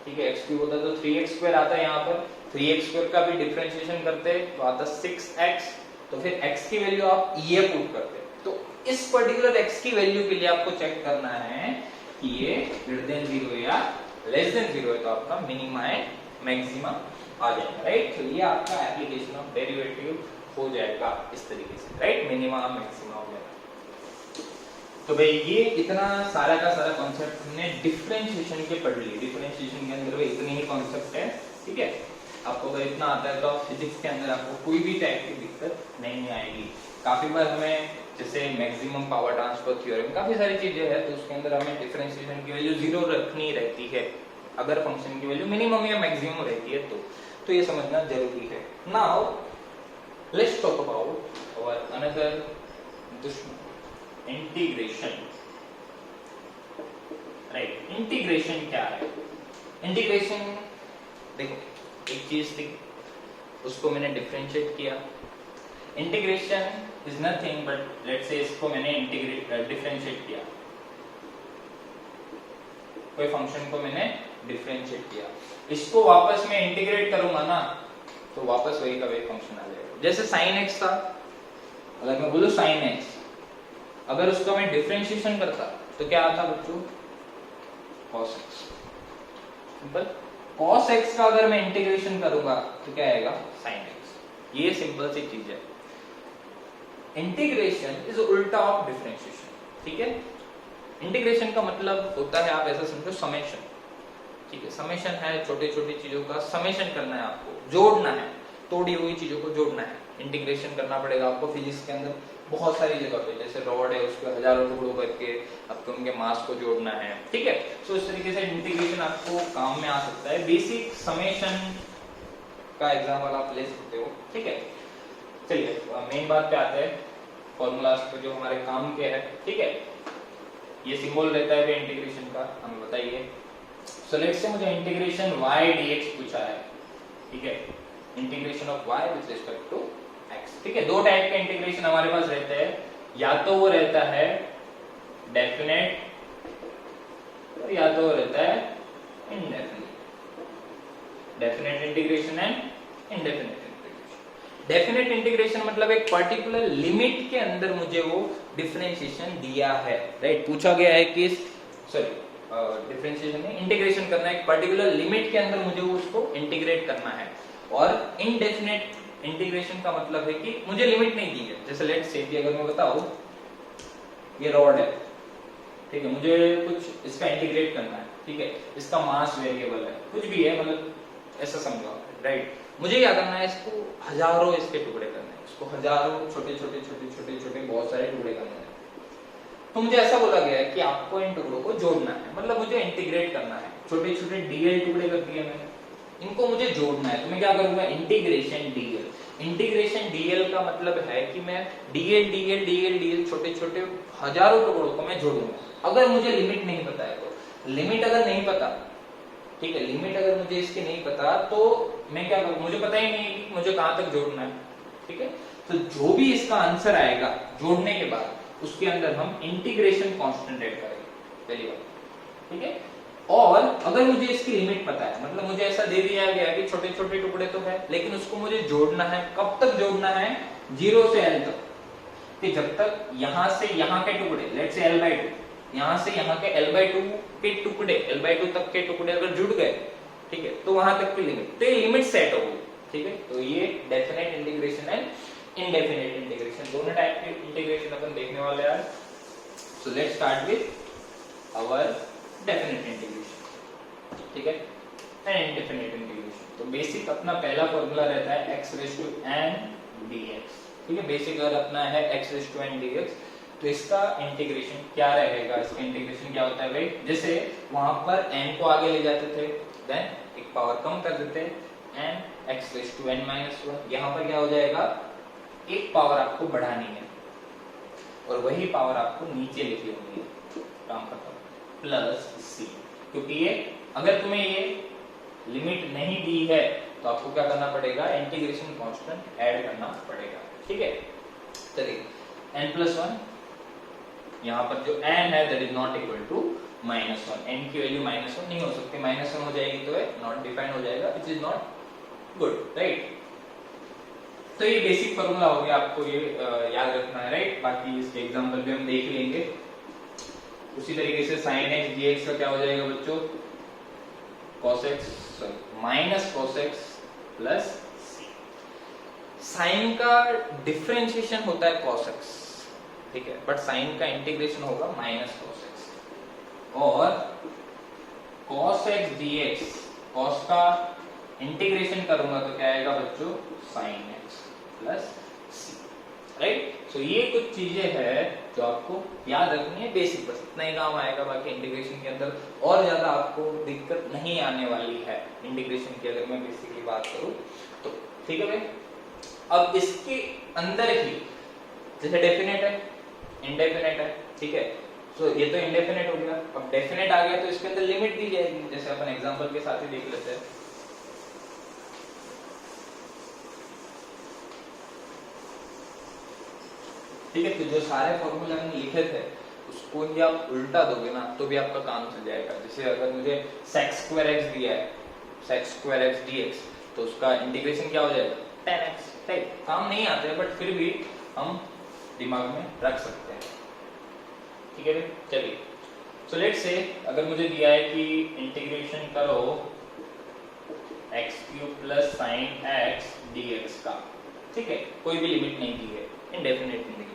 ठीक है, x क्यूब होता तो 3x स्क्वायर आता है। यहाँ पर 3x स्क्वायर का भी डिफरेंशिएशन करते तो आता 6x, तो फिर x की वैल्यू आप ये पुट करते। तो इस पर्टिकुलर x की वैल्यू के लिए आपको चेक करना है कि ये ग्रेटर देन 0 या लेस देन 0 है, तो आपका मिनिमा एंड मैक्सिमा आ जाएगा, राइट? तो ये आपका एप्लीकेशन ऑफ डेरिवेटिव हो जाएगा इस तरीके से, राइट? मिनिमा मैक्सिमा हो जाएगा। तो भाई ये इतना सारा का सारा कॉन्सेप्ट हमने डिफरेंशिएशन के पढ़ लिए। डिफरेंशिएशन के अंदर इतने ही कॉन्सेप्ट है, ठीक है? आपको अगर इतना आता है तो फिजिक्स के अंदर आपको कोई भी टाइप की दिक्कत नहीं आएगी। काफी बार हमें जैसे मैक्सिमम पावर ट्रांसफर थ्योरम, काफी सारी चीजें हैं तो उसके अंदर हमें डिफरेंशिएशन की वैल्यू 0 रखनी रहती है अगर फंक्शन की वैल्यू मिनिमम या मैक्सिमम रहती है तो ये समझना जरूरी है। Now let's talk about our another दुश्मन, इंटीग्रेशन, राइट? इंटीग्रेशन क्या है? इंटीग्रेशन देखो, एक चीज थी उसको मैंने डिफरेंशिएट किया। Integration is nothing but let's say इसको मैंने डिफरेंशिएट किया, कोई फंक्शन को मैंने डिफरेंशिएट किया, इसको वापस मैं इंटीग्रेट करूंगा ना तो वापस वही का वही फंक्शन आ जाएगा। जैसे sin x था, अगर मैं बोलूं sin x, अगर उसका मैं डिफरेंशिएशन करता तो क्या आता बच्चों? cos x। Simple, cos x का अगर मैं इंटीग्रेशन करूंगा तो क्या आएगा? sin x। ये सिंपल सी चीज है। इंटीग्रेशन इज उल्टा ऑफ डिफरेंशिएशन, ठीक है? इंटीग्रेशन का मतलब होता है, आप ऐसा समझो, समेशन, ठीक है? समेशन है छोटी छोटी चीजों का समेशन करना है, आपको जोड़ना है, तोड़ी हुई चीजों को जोड़ना है। इंटीग्रेशन करना पड़ेगा आपको फिजिक्स के अंदर बहुत सारी जगह पे, जैसे रॉड है उसको हजारों टुकड़ों करके आपको उनके मास को जोड़ना है, ठीक है? सो इस तरीके से इंटीग्रेशन आपको काम में आ सकता है। बेसिक समेशन का एग्जांपल आप ले सकते हो, ठीक है? चलिए मेन बात पे आते हैं, फॉर्मूलाज पे जो हमारे काम के है, ठीक है? ये सिंबल रहता है इंटीग्रेशन का, हमें बताइए। सो लेट्स से मुझे इंटीग्रेशन y dx पूछा है, ठीक है? Integration of y with respect to x, ठीक है? दो टाइप के इंटीग्रेशन हमारे पास रहते हैं, या तो वो रहता है डेफिनेट और या तो वो रहता है indefinite. Definite integration and indefinite integration. Definite integration मतलब एक पर्टिकुलर लिमिट के अंदर मुझे वो डिफरेंशिएशन दिया है, राइट? पूछा गया है कि सॉरी डिफरेंशिएशन में इंटीग्रेशन करना है, एक पर्टिकुलर लिमिट के अंदर मुझे उसको इंटीग्रेट करना है। और इनडेफिनेट इंटीग्रेशन का मतलब है कि मुझे लिमिट नहीं दी है। जैसे लेट्स से कि अगर मैं बताऊं ये रॉड है, ठीक है, मुझे कुछ इसका इंटीग्रेट करना है, ठीक है? इसका मास वेरिएबल है, कुछ भी है, मतलब ऐसा समझो, राइट? मुझे क्या करना है, इसको हजारों इसके टुकड़े करने हैं, इसको हजारों छोटे छोटे छोटे छोटे छोटे बहुत सारे टुकड़े करने हैं। तो मुझे ऐसा बोला गया है कि आपको इन टुकड़ों को जोड़ना है, मतलब मुझे इंटीग्रेट करना है। छोटे छोटे डीएल टुकड़े कर दिए मैंने, इनको मुझे जोड़ना है। तो मैं क्या करूंगा? Integration DL. इंटीग्रेशन डीएल का मतलब है कि मैं डीएल डीएल डीएल डीएल छोटे छोटे हजारों टुकड़ों को मैं जोड़ूंगा। अगर मुझे लिमिट नहीं पता है तो, लिमिट अगर नहीं पता, ठीक है, लिमिट अगर मुझे इसकी नहीं पता तो मैं क्या करूँ? मुझे पता ही नहीं है कि मुझे कहां तक जोड़ना है, ठीक है? तो जो भी इसका आंसर आएगा जोड़ने के बाद उसके अंदर हम इंटीग्रेशन कांस्टेंट ऐड करेंगे, पहली बात। ठीक है। और अगर मुझे इसकी लिमिट पता है, मतलब मुझे ऐसा दे दिया गया कि छोटे छोटे टुकड़े तो है, लेकिन उसको मुझे जोड़ना है, कब तक जोड़ना है, 0 से l तक, कि जब तक यहां से यहां के टुकड़े, लेट्स से l/2, यहां से यहां के l/2 के टुकड़े, l/2 तक के टुकड़े अगर जुड़ गए, ठीक है, तो वहां तक की लिमिट, तो ये लिमिट सेट होगी, ठीक है। तो ये डेफिनेट इंटीग्रेशन है, इनडेफिनेट इंटीग्रेशन, दोनों टाइप के इंटीग्रेशन अपन देखने वाले हैं। So let's start with our definite integration, ठीक है, एंड इनडेफिनेट इंटीग्रेशन। तो बेसिक अपना पहला फॉर्मूला रहता है x⁻n dx, ठीक है। बेसिक अगर अपना है x⁻n dx, तो इसका इंटीग्रेशन क्या रहेगा, इसका इंटीग्रेशन क्या होता है भाई, जैसे वहां पर n को आगे ले जाते थे, देन एक पावर कम कर देते n x⁻n - 1, यहाँ पर क्या हो जाएगा, एक पावर आपको बढ़ानी है और वही पावर आपको नीचे लिखी होगी, काम खत्म, प्लस c, क्योंकि ये अगर तुम्हें ये लिमिट नहीं दी है तो आपको क्या करना पड़ेगा, इंटीग्रेशन कांस्टेंट ऐड करना पड़ेगा, ठीक है। चलिए n+1, यहाँ पर जो n है that is not equal to -1, n की वैल्यू -1 नहीं हो सकती, -1 हो जाएगी तो नॉट डिफाइंड हो जाएगा, which is not good, right. तो ये बेसिक फॉर्मूला हो गया, आपको ये याद रखना है, राइट। बाकी इसके एग्जांपल भी हम देख लेंगे। उसी तरीके से sin x dx का क्या हो जाएगा बच्चों, cos x minus cos x plus c। sin का डिफरेंशिएशन होता है cos x, ठीक है, बट sin का इंटीग्रेशन होगा माइनस cos x, और cos x dx, cos का इंटीग्रेशन करूंगा तो क्या आएगा बच्चों, sin x plus c, right. So ये कुछ चीजें है जो आपको याद रखनी है, बेसिक, बस इतना ही काम आएगा। बाकी इंटीग्रेशन के अंदर और ज्यादा आपको दिक्कत नहीं आने वाली है इंटीग्रेशन की, अगर मैं बेसिकली बात करूं तो, ठीक है भाई। अब इसके अंदर ही जैसे डेफिनेट है, इनडेफिनेट है, ठीक है, तो ये तो इनडेफिनेट हो गया। अब डेफिनेट आ गया तो इसके अंदर लिमिट दी जाएगी, जैसे अपन एग्जांपल के साथ ही देख लेते हैं। ठीक है, तो जो सारे फॉर्मूले हमने लिखे थे उसको ही आप उल्टा दोगे ना तो भी आपका काम चल जाएगा। जैसे अगर मुझे sec² x दिया है, sec² x dx, तो उसका इंटीग्रेशन क्या हो जाएगा, tan x, राइट। काम नहीं आते हैं बट फिर भी हम दिमाग में रख सकते हैं, ठीक है भाई। चलिए, सो लेट्स से अगर मुझे दिया है कि इंटीग्रेशन करो x³ + sin x dx का, ठीक है, कोई भी लिमिट नहीं दी है, इंडेफिनेट इंटीग्रेशन,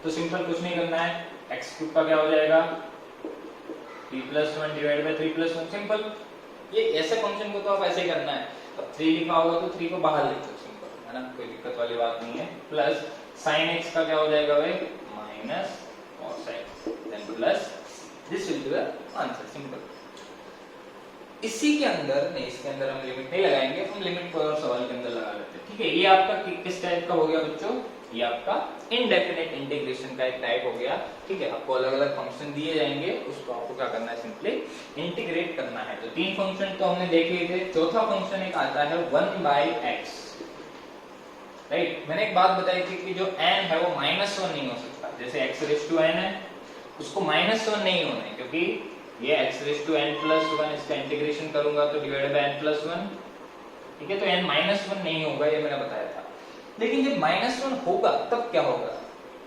तो सिंपल कुछ नहीं करना है, x³ का क्या हो जाएगा, 3+1 डिवाइड बाय 3+1, सिंपल। ये ऐसे फंक्शन को तो आप ऐसे ही करना है। अब 3 लिखा होगा तो 3 को बाहर लिख दो, सिंपल है ना, कोई दिक्कत वाली बात नहीं है। प्लस sin x का क्या हो जाएगा भाई, minus cos x, then plus, this will be the answer, simple. इसी के अंदर नहीं, इसके अंदर हम लिमिट नहीं लगाएंगे, हम लिमिट को और सवाल के अंदर लगा लेते हैं, ठीक है। ये आपका किस टाइप का हो गया बच्चों, ये आपका इनडेफिनेट इंटीग्रेशन का एक टाइप हो गया, ठीक है। आपको अलग अलग फंक्शन दिए जाएंगे, उसको आपको क्या करना है, सिंपली इंटीग्रेट करना है। तो 3 फंक्शन तो हमने देख लिए थे, चौथा फंक्शन एक आता है 1/x, राइट। मैंने एक बात बताई थी कि जो n है वो -1 नहीं हो सकता, जैसे x⁻n है उसको -1 नहीं होना है, क्योंकि ये x⁻n+1, इसका इंटीग्रेशन करूंगा तो डिवाइड बाय n+1, ठीक है, तो n -1 नहीं होगा, ये मैंने बताया था। लेकिन जब -1 होगा तब क्या होगा,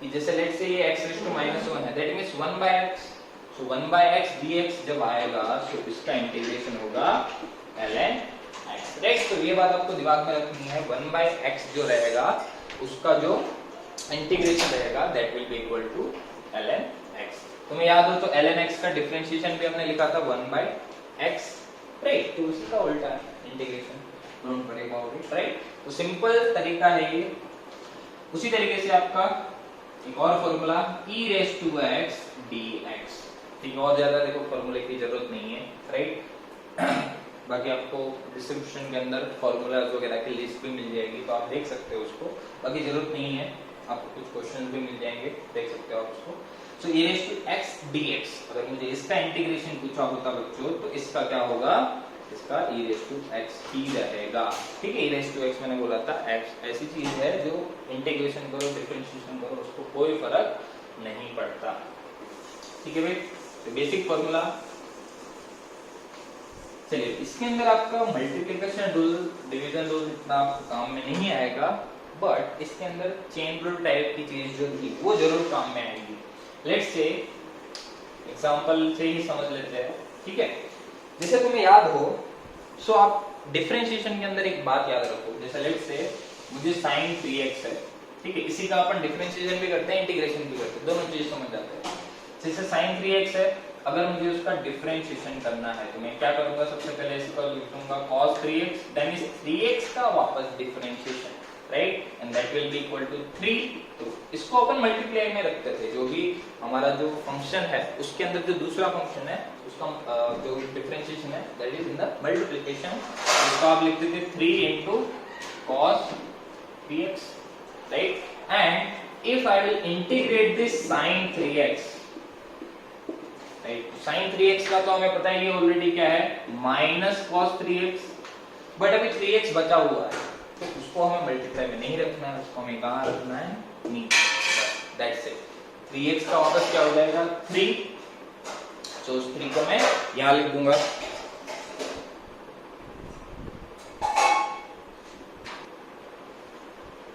कि जैसे लेट्स से ये x⁻1 है, that means 1/x, so 1/x dx जब आएगा तो इसका इंटीग्रेशन होगा ln x, राइट। तो ये बात आपको दिमाग में रखनी है, 1/x जो रहेगा उसका जो इंटीग्रेशन रहेगा that will be equal to ln x। तुम्हें याद हो तो ln x का डिफरेंशिएशन भी हमने लिखा था 1/x, राइट, तो उसका उल्टा integration, don't worry about it, right. तो सिंपल तरीका है ये। उसी तरीके से आपका एक और फॉर्मूला e⁻x dx, ठीक है, और ज्यादा देखो फॉर्मूले की जरूरत नहीं है, राइट। बाकी आपको डिस्क्रिप्शन के अंदर फॉर्मूलाज वगैरह की लिस्ट भी मिल जाएगी, तो आप देख सकते हो उसको, बाकी जरूरत नहीं है, आपको कुछ क्वेश्चन भी मिल जाएंगे, देख सकते हो आप उसको। सो e⁻x dx, अगर मुझे इसका इंटीग्रेशन पूछा होता बच्चों तो इसका क्या होगा, इसका e⁻x ही रहेगा, ठीक है। e⁻x मैंने बोला था x ऐसी चीज है जो इंटीग्रेशन करो डिफरेंशिएशन करो उसको कोई फर्क नहीं पड़ता, ठीक है भाई। तो बेसिक फॉर्मूला चलिए इसके अंदर आपका मल्टीप्लिकेशन रूल, डिवीजन रूल इतना आपको काम में नहीं आएगा, बट इसके अंदर चेन रूल टाइप की चीज जो थी वो जरूर काम में आएगी। लेट्स से एग्जांपल से ही समझ लेते हैं, ठीक है। जैसे तुम्हें याद हो, सो आप डिफरेंशिएशन के अंदर एक बात याद रखो, जैसे लेट्स से मुझे sin 3x है, ठीक है, इसी का अपन डिफरेंशिएशन भी करते हैं, इंटीग्रेशन भी करते हैं, दोनों चीज समझ जाते हैं। जैसे sin 3x है, अगर मुझे उसका डिफरेंशिएशन करना है तो मैं क्या करूंगा, सबसे पहले इसको लिखूंगा cos 3x, देन इस 3x का वापस differentiation, right, and that will be equal to 3। तो इसको अपन मल्टीप्लाई में रखते थे, जो भी हमारा जो फंक्शन है उसके अंदर जो दूसरा फंक्शन है उसका जो डिफरेंशिएशन है that is in the multiplication, इसको आप लिखते थे 3 into cos 3x, right, and if I will integrate this sin 3x, right, sin 3x का तो हमें पता है ये ऑलरेडी क्या है, माइनस cos 3x, बट अभी 3x बचा हुआ है तो उसको हमें मल्टीप्लाई में नहीं रखना है, उसको हमें कहाँ रखना है, नीचे, दैट्स इट। 3x का वापस क्या हो जाएगा 3, तो उस 3 को मैं यहाँ लिख दूंगा।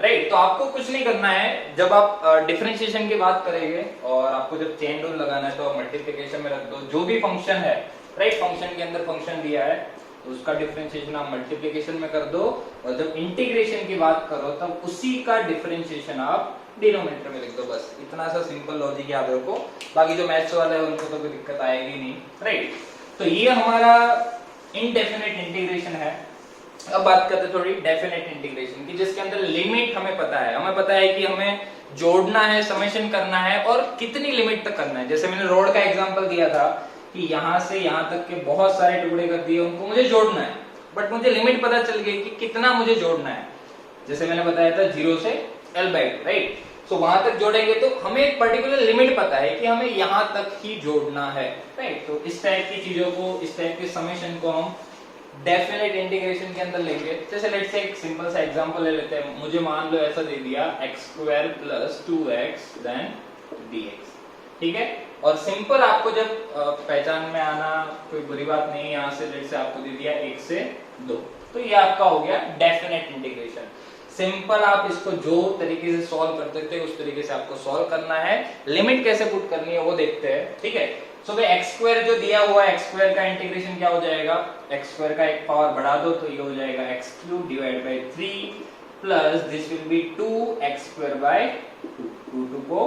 राइट, तो आपको कुछ नहीं करना है, जब आप डिफरेंशिएशन की बात करेंगे और आपको जब चेन रूल लगाना है तो आप मल्टीप्लिकेशन में रख दो, जो भी फंक्शन है, राइट, फंक्शन के अंदर फंक्शन दिया है तो उसका डिफरेंशिएशन आप मल्टीप्लिकेशन में कर दो, और जब इंटीग्रेशन की बात करो तब उसी का डिफरेंशिएशन आप डिनोमिनेटर में लिख दो, बस इतना सा सिंपल लॉजिक याद रखो। बाकी जो मैथ्स वाले हैं उनको तो कोई दिक्कत आएगी नहीं, राइट। तो ये हमारा इनडेफिनेट इंटीग्रेशन है। अब बात करते हैं थोड़ी डेफिनेट इंटीग्रेशन की, जिसके अंदर लिमिट हमें पता है, कि हमें जोड़ना है, समेशन करना है और कितनी लिमिट तक करना है। जैसे मैंने रोड का एग्जांपल दिया था कि यहाँ से यहाँ तक के बहुत सारे टुकड़े कर दिए, उनको मुझे जोड़ना है, बट मुझे लिमिट पता चल गई कि कितना मुझे जोड़ना है। जैसे मैंने बताया था 0 से L/2, राइट, सो वहां तक जोड़ेंगे तो हमें एक पर्टिकुलर लिमिट पता है कि हमें यहाँ तक ही जोड़ना है, राइट। तो इस टाइप की चीजों को, इस टाइप के समेशन को हम डेफिनेट इंटीग्रेशन के अंदर लेंगे। जैसे लेट्स से एक सिंपल सा एग्जांपल ले लेते हैं, मुझे मान लो ऐसा दे दिया x² + 2x देन dx, ठीक है। और सिंपल आपको जब पहचान में आना कोई बुरी बात नहीं, यहाँ से लेट्स से आपको दे दिया 1 से 2, तो ये आपका हो गया डेफिनेट इंटीग्रेशन। सिंपल आप इसको जो तरीके से सॉल्व करते थे उस तरीके से आपको सॉल्व करना है। लिमिट कैसे पुट करनी है वो देखते हैं, ठीक है। सो x² जो दिया हुआ है, x² का इंटीग्रेशन क्या हो जाएगा, x² का एक पावर बढ़ा दो तो ये हो जाएगा x³ divide by 3 plus this will B 2x²/2, 2 को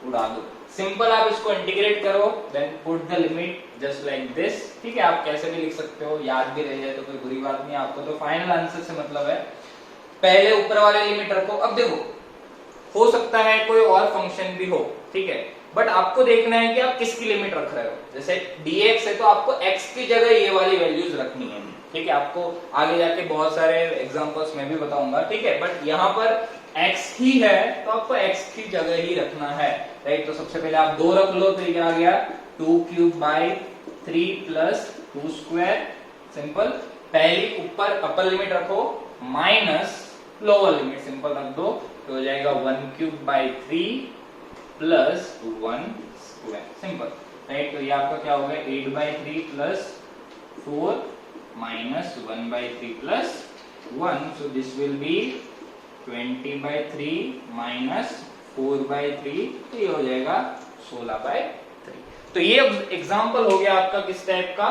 उड़ा दो। सिंपल आप इसको इंटीग्रेट करो, then put the limit just like this, ठीक है। आप कैसे भी लिख सकते हो, याद भी रह जाए तो कोई बुरी बात नहीं, आपको तो फाइनल आंसर से मतलब है। पहले ऊपर वाले लिमिट रखो। अब देखो, हो सकता है कोई और फंक्शन भी हो, ठीक है, बट आपको देखना है कि आप किसकी लिमिट रख रहे हो। जैसे dx है तो आपको x की जगह ये वाली वैल्यूज रखनी है, ठीक है। आपको आगे जाके बहुत सारे एग्जांपल्स में भी बताऊंगा, ठीक है, बट यहाँ पर x ही है तो आपको x की जगह ही रखना है, राइट। तो सबसे पहले आप 2 रख लो, तो ये आ गया 2³/3 + 2², सिंपल। पहली ऊपर अपर लिमिट रखो माइनस लोअर लिमिट सिंपल रख दो, तो हो जाएगा 1³/3 + 1², सिंपल, राइट। तो ये आपका क्या हो गया 8/3 + 4 minus 1/3 plus 1, so this will be 20/3 minus 4/3, तो ये हो जाएगा 16/3। तो ये एग्जांपल हो गया आपका किस टाइप का,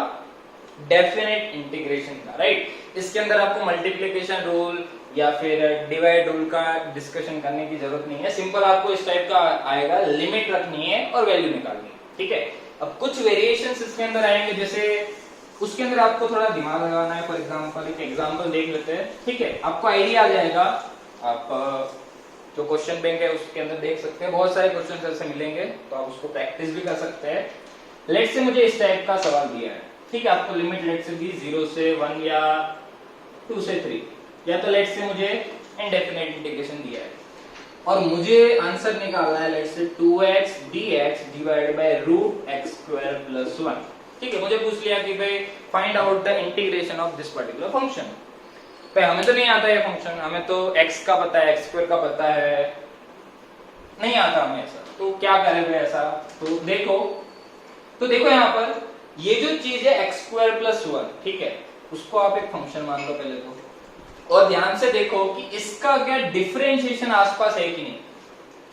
डेफिनेट इंटीग्रेशन का, राइट। इसके अंदर आपको मल्टीप्लिकेशन रूल या फिर डिवाइड रूल का डिस्कशन करने की जरूरत नहीं है। सिंपल आपको इस टाइप का आएगा, लिमिट रखनी है और वैल्यू निकालनी है, ठीक है। अब कुछ वेरिएशंस इसके अंदर आएंगे, जैसे उसके अंदर आपको थोड़ा दिमाग लगाना है। फॉर एग्जांपल एक एग्जांपल देख लेते हैं, ठीक है, आपको आइडिया आ जाएगा। आप जो क्वेश्चन बैंक है उसके अंदर देख सकते हैं, बहुत सारे क्वेश्चन ऐसे मिलेंगे तो आप उसको प्रैक्टिस भी कर सकते हैं। लेट से मुझे इस टाइप का सवाल दिया है, ठीक है, आपको लिमिट लेट से दी 0 से 1 या 2 से 3, या तो लेट से मुझे इनडेफिनेट इंटीग्रेशन दिया है और मुझे आंसर निकालना है लेट से 2x dx divided by √x² + 1, ठीक है। मुझे पूछ लिया कि भाई find out the integration of this particular function. भाई हमें तो नहीं आता है फंक्शन, हमें तो x का पता है, x² का पता है, नहीं आता हमें ऐसा, तो क्या करें भाई ऐसा। तो देखो यहाँ पर ये जो चीज है एक्स स्क्वायर प्लस 1, ठीक है, उसको आप एक फंक्शन मान लो पहले तो, और ध्यान से देखो कि इसका क्या डिफरेंशिएशन आसपास है कि नहीं,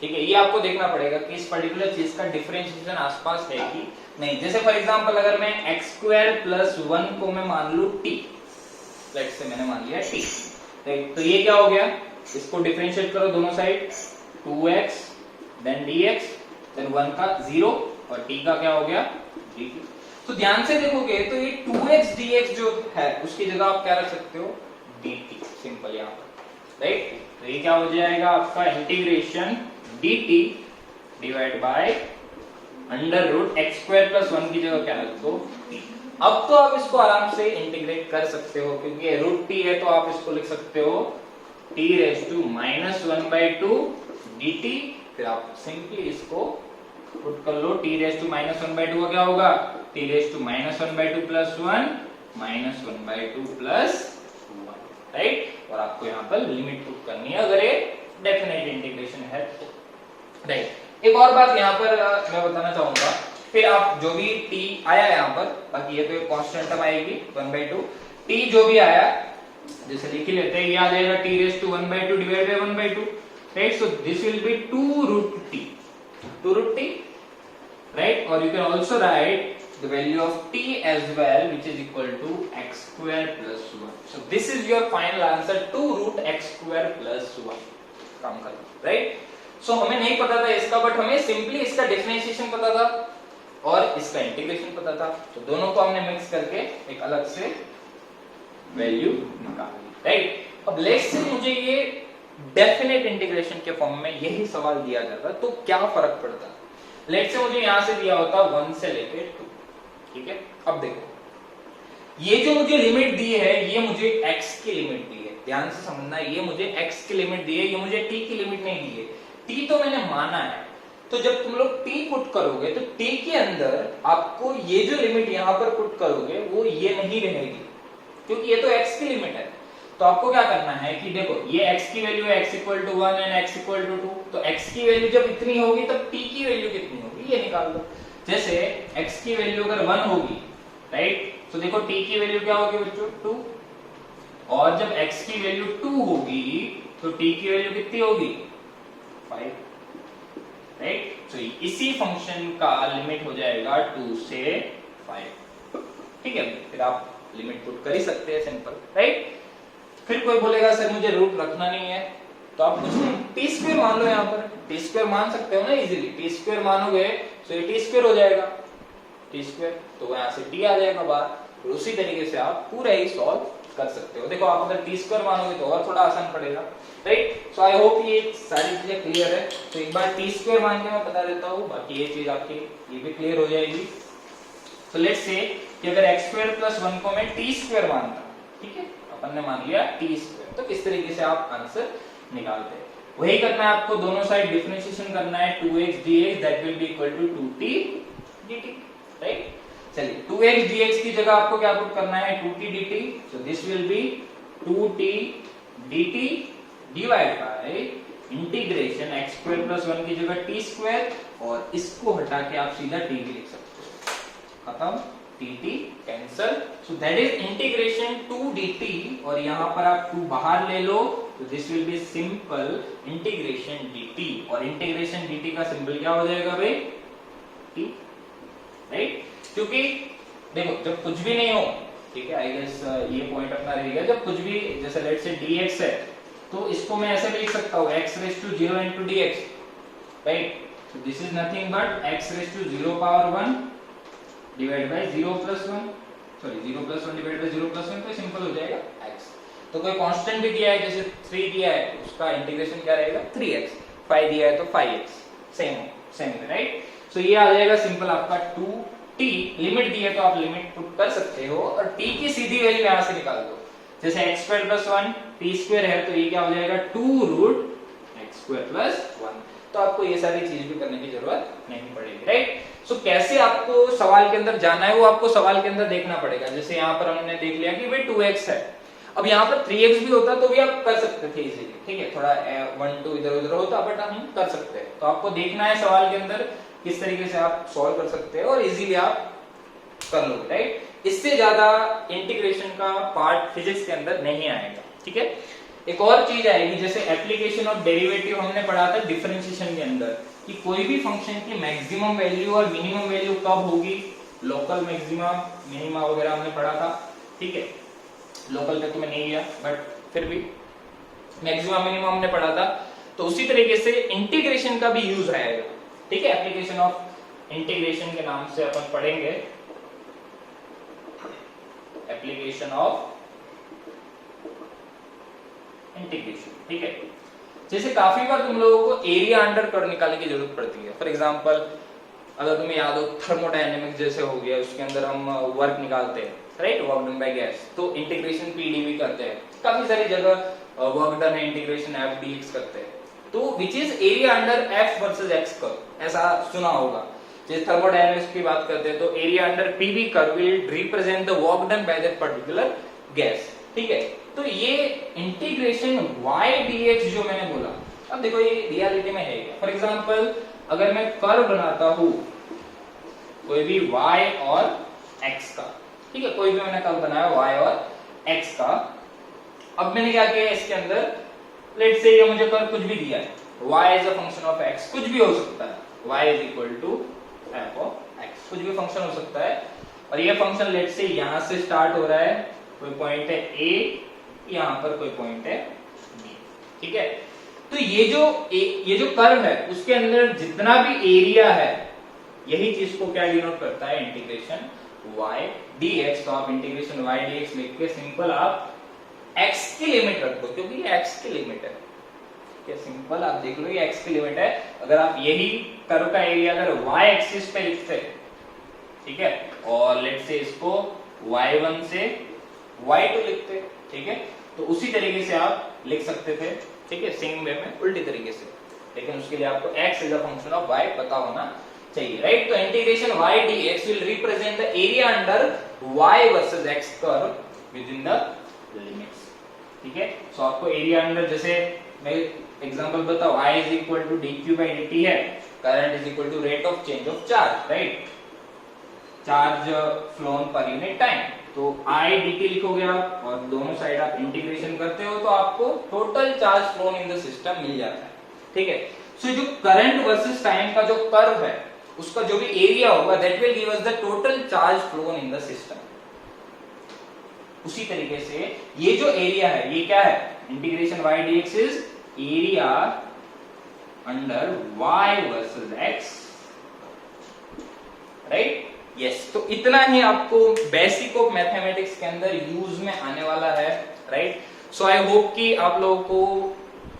ठीक है, ये आपको देखना पड़ेगा कि इस पर्टिकुलर चीज का डिफरेंशिएशन आसपास है कि नहीं। जैसे फॉर एग्जांपल अगर मैं एक्स स्क्वायर प्लस 1 को मैं मान लू टी, लेट से मैंने मान लिया टी, तो ये क्या हो गया, इसको डिफरेंशिएट करो दोनों side, 2x then dx then 1 का 0 और t का क्या हो गया dt। तो ध्यान से देखोगे तो ये 2x dx जो है उसकी जगह आप क्या रख सकते हो, dt, सिंपल यहाँ पर, राइट। तो ये क्या हो जाएगा आपका integration dt divide by under root x square plus 1 की जगह क्या रख दो t। अब तो आप इसको आराम से इंटीग्रेट कर सकते हो क्योंकि रूट t है, तो आप इसको लिख सकते हो t raise to minus 1/2 dt, फिर आप सिंपली इसको पुट कर लो, t रेज टू माइनस 1/2 का क्या होगा, t raise to minus 1/2 plus 1 minus 1/2 plus 1, right. और आपको यहाँ पर लिमिट पुट करनी है अगर ये डेफिनेट इंटीग्रेशन है तो, राइट। एक और बात यहाँ पर मैं बताना चाहूंगा, फिर आप जो भी t आया यहाँ पर, बाकी ये तो एक कांस्टेंट टर्म आएगी 1/2, t जो भी आया जैसे लिख लेते हैं, ये आ जाएगा t raise to 1/2 divide by 1/2, right. So this will be 2 root t, right, or you can also write the value of t as well, which is equal to x square plus 1. So this is your final answer, 2 root x square plus 1. काम करो, right? So हमें नहीं पता था इसका, बट हमें सिंपली इसका डिफरेंशिएशन पता था और इसका इंटीग्रेशन पता था, तो दोनों को हमने मिक्स करके एक अलग से वैल्यू निकाली, राइट। अब लेट्स से मुझे ये डेफिनेट इंटीग्रेशन के फॉर्म में यही सवाल दिया जाता तो क्या फर्क पड़ता। लेट्स से मुझे यहां से दिया होता 1 से लेके 2, ठीक है। अब देखो ये जो मुझे लिमिट दी है ये मुझे x की लिमिट दी है, ध्यान से समझना, ये मुझे x की लिमिट दी है, ये मुझे t की लिमिट नहीं दी है। t तो मैंने माना है, तो जब तुम लोग t पुट करोगे तो t के अंदर आपको ये जो लिमिट यहां पर पुट करोगे वो ये नहीं रहेगी, क्योंकि ये तो x की लिमिट है। तो आपको क्या करना है कि देखो ये x की वैल्यू है x equal to 1 and x equal to 2, तो x की वैल्यू जब इतनी होगी तब t की वैल्यू कितनी होगी ये निकाल दो। जैसे x की वैल्यू अगर 1 होगी, राइट, तो देखो t की वैल्यू क्या होगी बच्चों 2, और जब x की वैल्यू 2 होगी तो t की वैल्यू कितनी होगी 5, राइट। तो इसी फंक्शन का लिमिट हो जाएगा 2 से 5, ठीक है। फिर आप लिमिट पुट कर ही सकते हैं, सिंपल, राइट। फिर कोई बोलेगा सर मुझे रूट रखना नहीं है, तो आप कुछ नहीं टी स्क्वायर मान लो, यहाँ पर टी स्क्वायर मान सकते हो ना इजीली, टी स्क्वायर मानोगे तो ये टी स्क्वायर हो जाएगा, टी स्क्वायर, तो यहाँ से टी आ जाएगा बाहर, और उसी तरीके से आप पूरा ही सॉल्व कर सकते हो। देखो आप अगर टी स्क्वायर मानोगे तो और थोड़ा आसान पड़ेगा, राइट। सो आई होप ये सारी चीजें क्लियर है। तो एक बार टी स्क्वायर मान के मैं बता देता हूँ, बाकी ये चीज आपकी ये भी क्लियर हो जाएगी। तो लेट्स से कि अगर x स्क्वायर प्लस 1 को मैं टी स्क्वायर मानता, ठीक है, अपन ने मान लिया टी स्क्वायर, तो किस तरीके से आप आंसर निकालते हैं वही करना है आपको, दोनों साइड डिफरेंशिएशन करना है, 2x dx that will be equal to 2t dt, right. चलिए 2x dx की जगह आपको क्या पुट करना है 2t dt, so this will B 2t dt divide bye integration x square plus 1 की जगह t स्क्वायर, और इसको हटा के आप सीधा t भी लिख सकते हो, खत्म, dt cancel, so that is integration 2 dt, और यहां पर आप 2 बाहर ले लो तो this will B simple integration dt, और इंटीग्रेशन dt का सिंबल क्या हो जाएगा भाई t, राइट। क्योंकि देखो जब कुछ भी नहीं हो, ठीक है, आई गेस ये पॉइंट अपना रहेगा, जब कुछ भी जैसे लेट्स से dx है तो इसको मैं ऐसे भी लिख सकता हूं x raise to 0 into dx, right. So this is nothing but x raise to 0 power 1 divide by 0 plus 1, sorry 0 plus 1 divide by 0 plus 1, तो सिंपल हो जाएगा x। तो कोई कांस्टेंट भी दिया है जैसे 3 दिया है तो उसका इंटीग्रेशन क्या रहेगा 3x, 5 दिया है तो 5x, सेम है, राइट। सो ये आ जाएगा सिंपल आपका 2t, लिमिट दी है तो आप लिमिट पुट कर सकते हो, और t की सीधी वैल्यू यहां से निकाल दो, जैसे x square plus 1 t square है तो ये क्या हो जाएगा 2 रूट x स्क्वायर प्लस 1, तो आपको ये सारी चीज भी करने की जरूरत नहीं पड़ेगी, राइट। सो कैसे आपको सवाल के अंदर जाना है वो आपको सवाल के अंदर देखना पड़ेगा। जैसे यहाँ पर हमने देख लिया कि भाई 2x है, अब यहाँ पर 3x भी होता तो भी आप कर सकते थे इजीली, ठीक है, थोड़ा 1 2 इधर उधर होता बट हम कर सकते हैं। तो आपको देखना है सवाल के अंदर किस तरीके से आप सॉल्व कर सकते हैं और इजीली आप कर लोगे, राइट। इससे ज्यादा इंटीग्रेशन का पार्ट फिजिक्स के अंदर नहीं आएगा, ठीक है। एक और चीज आएगी, जैसे एप्लीकेशन ऑफ डेरिवेटिव हमने पढ़ा था डिफरेंशिएशन के अंदर, कि कोई भी फंक्शन की मैक्सिमम वैल्यू और मिनिमम वैल्यू कब होगी, लोकल मैक्सिमा मिनिमा वगैरह हमने पढ़ा था, ठीक है। लोकल तक तो मैं नहीं गया, बट फिर भी मैक्सिमम मिनिमम हमने पढ़ा था। तो उसी तरीके से इंटीग्रेशन का भी यूज आएगा, ठीक है। एप्लीकेशन ऑफ इंटीग्रेशन के नाम से अपन पढ़ेंगे, एप्लीकेशन ऑफ इंटीग्रेशन, ठीक है। जैसे काफी बार तुम लोगों को एरिया अंडर कर्व निकालने की जरूरत पड़ती है। फॉर एग्जांपल अगर तुम्हें याद हो थर्मोडायनेमिक्स जैसे हो गया, उसके अंदर हम वर्क निकालते हैं, right, work done by gas, तो इंटीग्रेशन पीडीवी करते हैं। काफी सारी जगह वर्क डन है इंटीग्रेशन एफ डीएक्स करते हैं। तो which is area under F versus x curve, ऐसा सुना होगा। जैसे थर्मोडायनेमिक्स की बात करते हैं तो area under PV curve will represent the work done by that particular gas, ठीक है। तो ये इंटीग्रेशन y dx जो मैंने बोला, अब देखो ये रियलिटी में है। फॉर एग्जांपल अगर मैं कर्व बनाता हूं कोई भी y और x का, ठीक है, कोई भी मैंने कर्व बनाया y और x का। अब मैंने क्या किया इसके अंदर, लेट्स से ये मुझे कर्व कुछ भी दिया है, y is a function of x, कुछ भी हो सकता है, y is equal to f of x, कुछ भी फंक्शन हो सकता है। और ये फंक्शन लेट्स से यहां से स्टार्ट हो रहा है, कोई पॉइंट है a, यहां पर कोई पॉइंट है b, ठीक है। तो ये जो कर्व है उसके अंदर जितना भी एरिया है, यही चीज को क्या डिनोट करता है, इंटीग्रेशन y dx। तो आप इंटीग्रेशन y dx लिख के सिंपल आप x की लिमिट रख दो, क्योंकि ये x की लिमिट है, ठीक है। सिंपल आप देख लो ये x की लिमिट है। अगर आप यही कर्व का एरिया अगर y एक्सिस पे लिखते, ठीक है, और लेट्स से इसको y1 से y2 लिखते, ठीक है, तो उसी तरीके से आप लिख सकते थे, ठीक है, सेम वे में, उल्टी तरीके से। लेकिन उसके लिए आपको x is a function of y पता होना चाहिए, राइट। तो integration y dx will represent the area under y versus x curve with in the limits, ठीक है। सो आपको एरिया अंडर, जैसे मैं एग्जांपल बताऊं, I is equal to dq by dt है, current is equal to rate of change of charge, right, charge flown per unit time. तो I dt लिखोगे आप और दोनों साइड आप इंटीग्रेशन करते हो तो आपको total charge flown in the system मिल जाता है, ठीक है। सो जो करंट वर्सेस टाइम का जो कर्व है उसका जो भी एरिया होगा that will give us the total charge flown in the system. उसी तरीके से ये जो एरिया है ये क्या है, integration y dx is area under y versus x, right, yes. तो इतना ही आपको बेसिक ऑफ मैथमेटिक्स के अंदर यूज में आने वाला है, राइट। सो आई होप कि आप लोगों को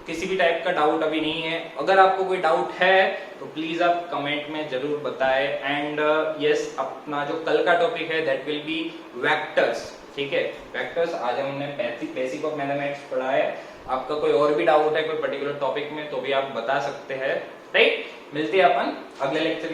किसी भी टाइप का डाउट अभी नहीं है। अगर आपको कोई डाउट है तो प्लीज आप कमेंट में जरूर बताएं। एंड यस, अपना जो कल का टॉपिक है दैट विल बी वेक्टर्स, ठीक है, वेक्टर्स। आज हमने बेसिक ऑफ मैथमेटिक्स पढ़ा है। आपका कोई और भी डाउट है कोई पर्टिकुलर टॉपिक में तो भी आप बता सकते हैं, राइट। मिलते हैं अपन अगले लेक्चर